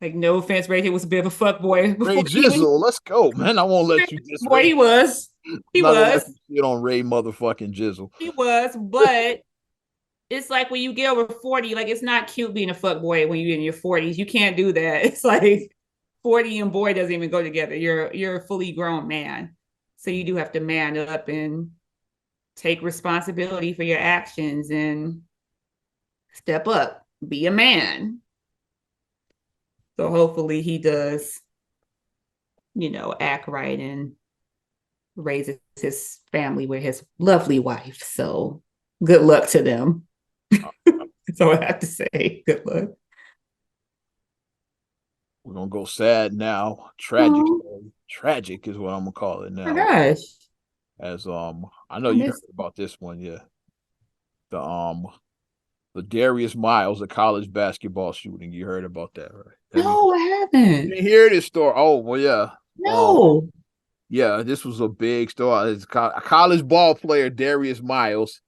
like, no offense, Ray J was a bit of a fuck boy Ray before he went. Jizzle, let's go, man. I won't let you diss Boy, Ray. he was. I'm He not gonna let was. you shit on Ray motherfucking Jizzle. He was. But it's like when you get over 40, like it's not cute being a fuck boy when you're in your 40s. You can't do that. It's like 40 and boy doesn't even go together. You're a fully grown man. So you do have to man up and take responsibility for your actions and step up, be a man. So hopefully he does, act right and raises his family with his lovely wife. So good luck to them. That's all I have to say. Good luck. We're gonna go sad now. Tragic Oh story. Tragic is what I'm gonna call it my now. gosh. As I know I you heard missed. about this one, yeah. The Darius Miles, the college basketball shooting. You heard about that, right? No, I You haven't. didn't hear this story. Oh, well, yeah. No. Yeah, this was a big story. It's a college ball player, Darius Miles,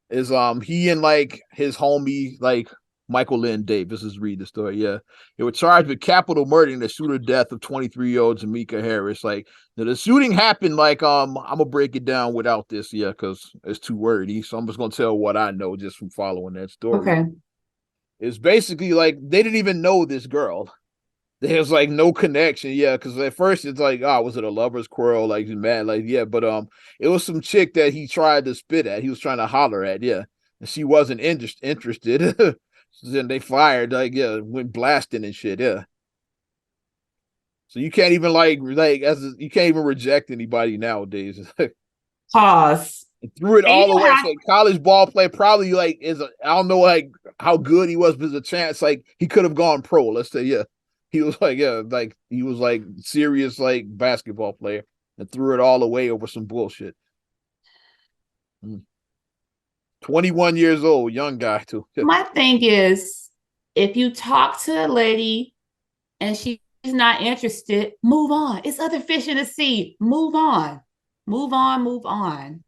is he and like his homie, like Michael Lynn Davis is read the story. Yeah. They were charged with capital murder in the shooter death of 23-year-old Jamaica Harris. Like the shooting happened like I'm gonna break it down without this, yeah, because it's too wordy. So I'm just gonna tell what I know just from following that story. Okay. It's basically like they didn't even know this girl. There's like no connection, yeah. Because at first it's like, oh, was it a lover's quarrel? Like mad, like yeah. But it was some chick that he tried to spit at. He was trying to holler at, yeah, and she wasn't interested. So then they fired, like yeah, went blasting and shit, yeah. So you can't even you can't even reject anybody nowadays. Pause. Threw it And you all know away. how So like, college ball play probably like I don't know like how good he was, but there's a chance like he could have gone pro. Let's say yeah, he was like yeah, like he was like serious like basketball player and threw it all away over some bullshit. 21 years old, young guy too. my thing is if you talk to a lady and she's not interested, move on. It's other fish in the sea. Move on. Move on, move on.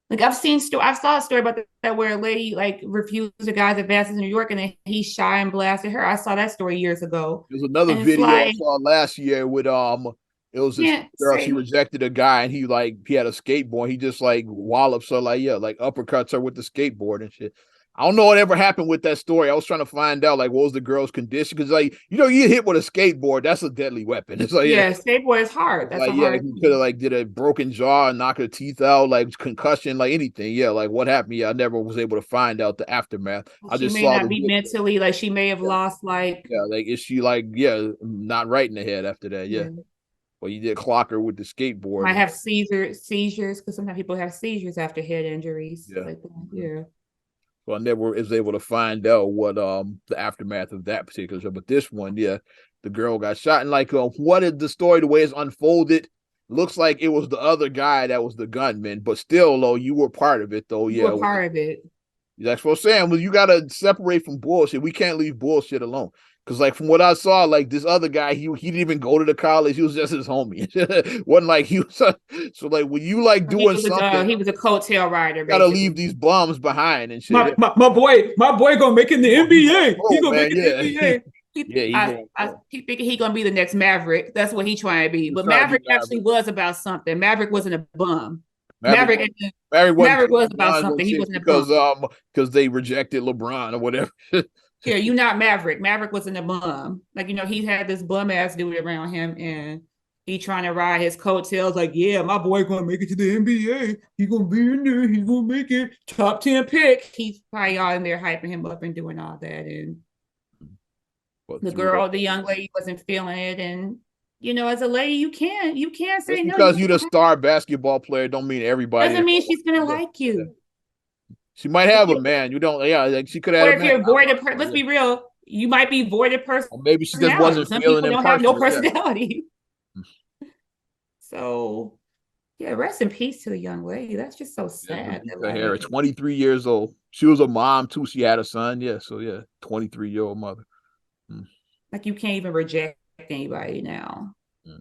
Like I saw a story about that where a lady like refused a guy's advances in New York and then he shy and blasted her. I saw that story years ago. There's another And it's video I like, saw last year with it was this can't girl, she say rejected a guy and he had a skateboard. He just like wallops her like yeah, like uppercuts her with the skateboard and shit. I don't know what ever happened with that story. I was trying to find out like what was the girl's condition because like you get hit with a skateboard, that's a deadly weapon. It's like Yeah, skateboard is hard. That's a yeah, hard he could have thing. like did a broken jaw and knock her teeth out, like concussion, like anything. Yeah, like what happened? Yeah, I never was able to find out the aftermath. I She just may saw the not be video. mentally like she may have Yeah, lost like yeah, like is she like not right in the head after that? Yeah, yeah, well you did clock her with the might skateboard. have seizures because sometimes people have seizures after head injuries Yeah. like that. Yeah. So I never was able to find out what the aftermath of that particular show. But this one, yeah, the girl got shot. And like what is the story, the way it's unfolded? Looks like it was the other guy that was the gunman, but still though, you were part of it though. You Yeah. were part of it. That's what I'm saying. Well, you gotta separate from bullshit. We can't leave bullshit alone. Cause like from what I saw, like this other guy, he didn't even go to the college. He was just his homie. Wasn't like he was so like when you like doing something, He was a coattail rider you gotta leave basically. these bums behind and shit. Yeah. My boy gonna make it in the He's on NBA. He roll, gonna make man. it in Yeah. the NBA. Yeah, he going I keep thinking he gonna be the next Maverick. That's what he trying to be. he was But trying to be Maverick actually Maverick. was about something. Maverick wasn't a bum. Maverick Maverick was Maverick wasn't Maverick was putting about guns on something. He chicks wasn't a bum. because they rejected LeBron or whatever. Yeah, you not Maverick. Maverick wasn't a bum. Like, he had this bum ass dude around him and he trying to ride his coattails, like, yeah, my boy gonna make it to the NBA. He gonna be in there, he gonna make it. Top 10 pick. He's probably all in there hyping him up and doing all that. And But the young lady wasn't feeling it. And as a lady, you can't just say no. You because you're the star basketball player don't mean everybody doesn't in mean her she's gonna life. like Yeah. you. She might If have a you man. You don't. Yeah, like she could have or had a if man. you're voided, let's Yeah. be real, you might be voided Or maybe she just personality. wasn't Some feeling people him don't have no personally. Yeah. personality. So yeah, rest in peace to the young lady. That's just so Yeah, sad. That, Harris, like, 23 years old. She was a mom too. She had a son. Yeah, so yeah, 23-year-old mother. Mm. like you can't even reject anybody now. Mm.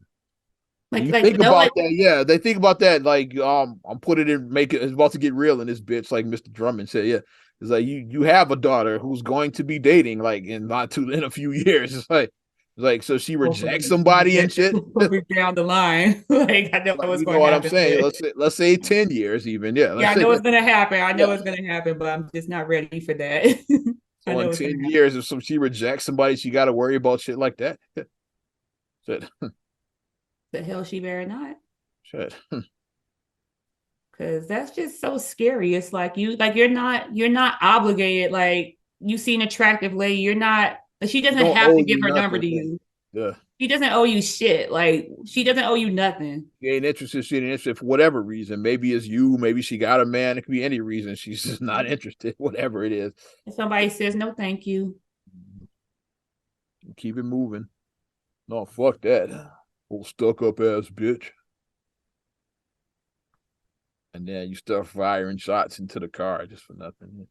Like You like think no about like that, yeah. They think about that, like I'm putting it, make it. It's about to get real in this bitch, like Mr. Drummond said. Yeah, it's like you have a daughter who's going to be dating, like in a few years. It's like so she rejects hopefully somebody and shit. down the line. Like I know Like what's you know going to what I'm happen. saying? Let's say 10 years even. Yeah, Yeah, let's I say know it's gonna happen. I yeah. know it's gonna happen, but I'm just not ready for that. I So in know it's gonna 10 happen. years, if she rejects somebody, she got to worry about shit like that. Shit, The hell she better not. shit. Cause that's just so scary. It's like you're not obligated. Like you see an attractive lady, you're not she She doesn't don't have owe to give you her number nothing. to Yeah. you. Yeah. She doesn't owe you shit. Like she doesn't owe you nothing. She ain't interested. She ain't interested for whatever reason. Maybe it's you. Maybe she got a man. It could be any reason. She's just not interested. Whatever it is. If somebody says no, thank you. Keep it moving. No, fuck that. Old stuck up ass bitch. And then you start firing shots into the car just for nothing.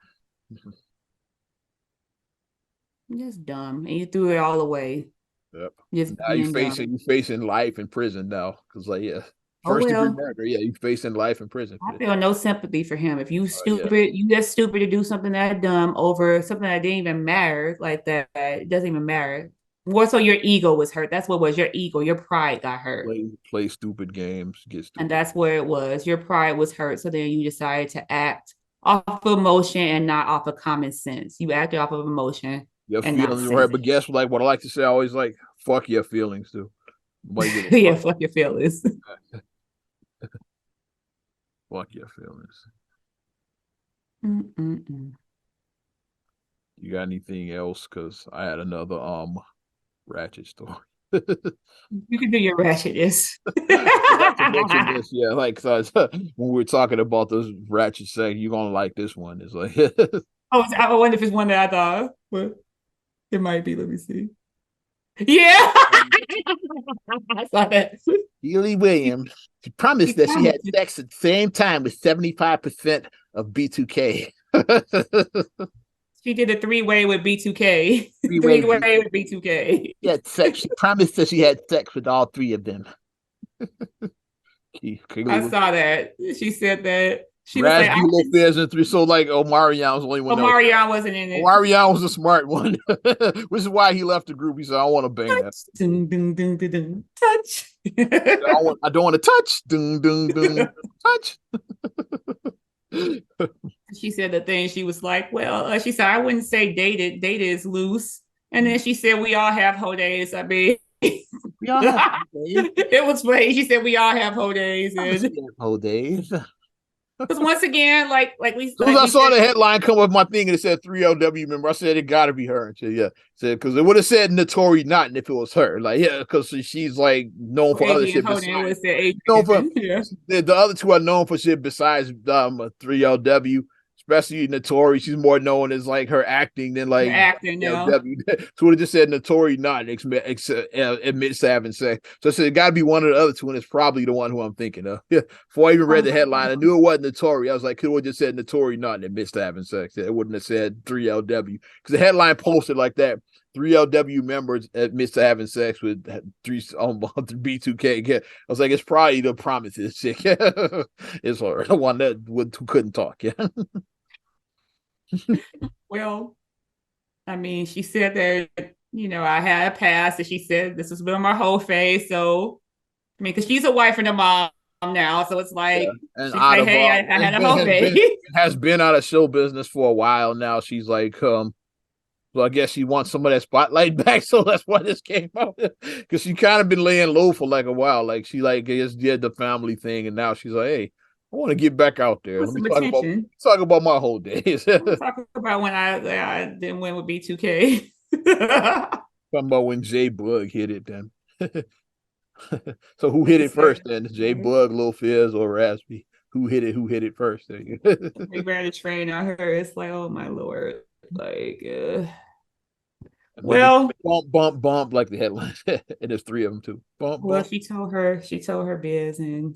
Just dumb. And you threw it all away. Yep. Just Now being dumb. you facing life in prison now. Cause like yeah. Oh First degree well. murder. Yeah, you facing life in prison for I this. feel no sympathy for him. If you Yeah. stupid, you just stupid to do something that dumb over something that didn't even matter like that. It doesn't even matter. More so your ego was hurt. That's what was your ego. Your pride got hurt. Play stupid games, get And stupid. that's where it was. Your pride was hurt. So then you decided to act off of emotion and not off of common sense. You acted off of emotion Your and not feelings were hurt, sense. but guess like what I like to say, I always like fuck your feelings too. Nobody give a Yeah, fuck. fuck your feelings. Fuck your feelings. Mm-mm-mm. You got anything else? Cause I had another ratchet story. You can do your ratchetness. Not to mention this, yeah, like so when we were talking about those ratchet sex, you're gonna like this one. It's like I wonder if it's one that I thought, but it might be. Let me see. Yeah, I saw that. Keely Williams. She promised that she had sex at the same time with 75% of B2K. She did a three-way with B2K. Three-way Three-way with B2K. She had sex. She promised that she had sex with all three of them. I saw that. She said that. She was like, Raspy Lopez and three. So like Omarion was the only one. Omarion wasn't in it. Omarion was a smart one, which is why he left the group. He said, "I don't want to bang that. Dun, dun, dun, dun, dun. Touch. I don't want to touch. Dun, dun, dun, touch." She said the thing. She was like, "Well, she said I wouldn't say dated. Dated is loose." And then she said, "We all have hoe days." I mean, We all have whole days. it was funny. She said, "We all have hoe days," I'm and whole days. because once again, As soon as I we saw said, the headline come up my thing and it said 3LW member, I said it got to be her. And she, yeah, said because it would have said Notori not if it was her. Like, yeah, because she's like known for other Adrian shit Hoden would besides have said known for Adrian. Yeah, the other two are known for shit besides 3LW, especially Notori. She's more known as like her acting than the like actor now. LW. So it just said Notori not admits to having sex. So I said it got to be one of the other two, and it's probably the one who I'm thinking of. Yeah. Before I even read the headline, I knew it wasn't Notori. I was like, could have just said Notori not admits to having sex. It wouldn't have said 3LW because the headline posted like that. 3LW members admits to having sex with B2K. I was like, it's probably the Promises chick. It's her, the one that who couldn't talk. Yeah. Well, I mean, she said that I had a past, and she said this has been my whole phase. So I mean, because she's a wife and a mom now, so it's Yeah. like And she out say, of "Hey, I had a whole phase." has been out of show business for a while now. She's like, so I guess she wants some of that spotlight back. So that's why this came out. Because she kind of been laying low for like a while. Like she like just did the family thing, and now she's like, hey, I want to get back out there. With Let me some attention. talk about my whole days. Talking Talk about when I didn't win with B2K. about when Jay Bug hit it then. So who hit They it first said, then? Jay Bug, Lil Fizz, or Raspy? Who hit it? Who hit it first? they ran a train on her. It's like, oh my lord. Like, But the well, bump, bump, bump, like the headline. And there's three of them too. Bump, well, bump. she told her biz, and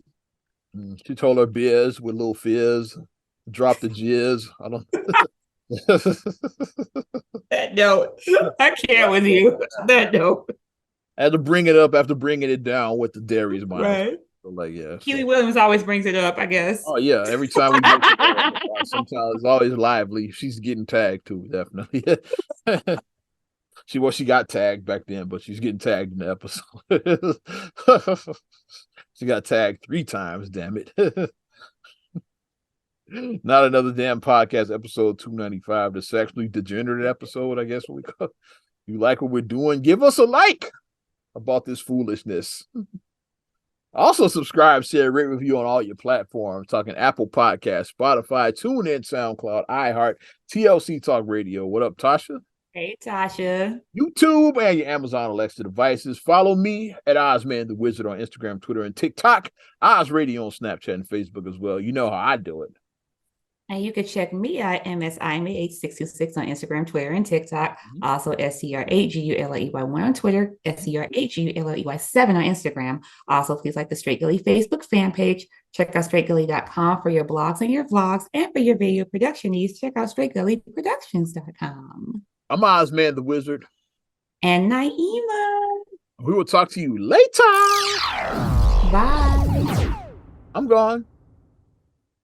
She told her biz with Lil Fizz. Drop the jizz. I don't. that note, I can't with you. That note, I had to bring it up after bringing it down with the Darius miles. right? So like, yeah. Keely So, Williams always brings it up, I guess. oh yeah. Every time we mention her, sometimes it's always lively. She's getting tagged too, definitely. She got tagged back then, but she's getting tagged in the episode. She got tagged 3 times. Damn it! Not another damn podcast episode 295. The sexually degenerate episode, I guess what we call. You like what we're doing? Give us a like about this foolishness. Also, subscribe, share, rate, review on all your platforms. Talking Apple Podcasts, Spotify, TuneIn, SoundCloud, iHeart, TLC Talk Radio. What up, Tasha? Hey, Tasha. YouTube and your Amazon Alexa devices. Follow me at Ozman the Wizard on Instagram, Twitter, and TikTok. Oz Radio on Snapchat and Facebook as well. You know how I do it. And you can check me at MSIMAH626 on Instagram, Twitter, and TikTok. Also, SCR8GULLEY1 on Twitter, SCR8GULLEY7 on Instagram. Also, please like the Straight Gilly Facebook fan page. Check out straightgilly.com for your blogs and your vlogs. And for your video production needs, check out straightgillyproductions.com. I'm Ozman the Wizard. And Naima. We will talk to you later. Bye. I'm gone.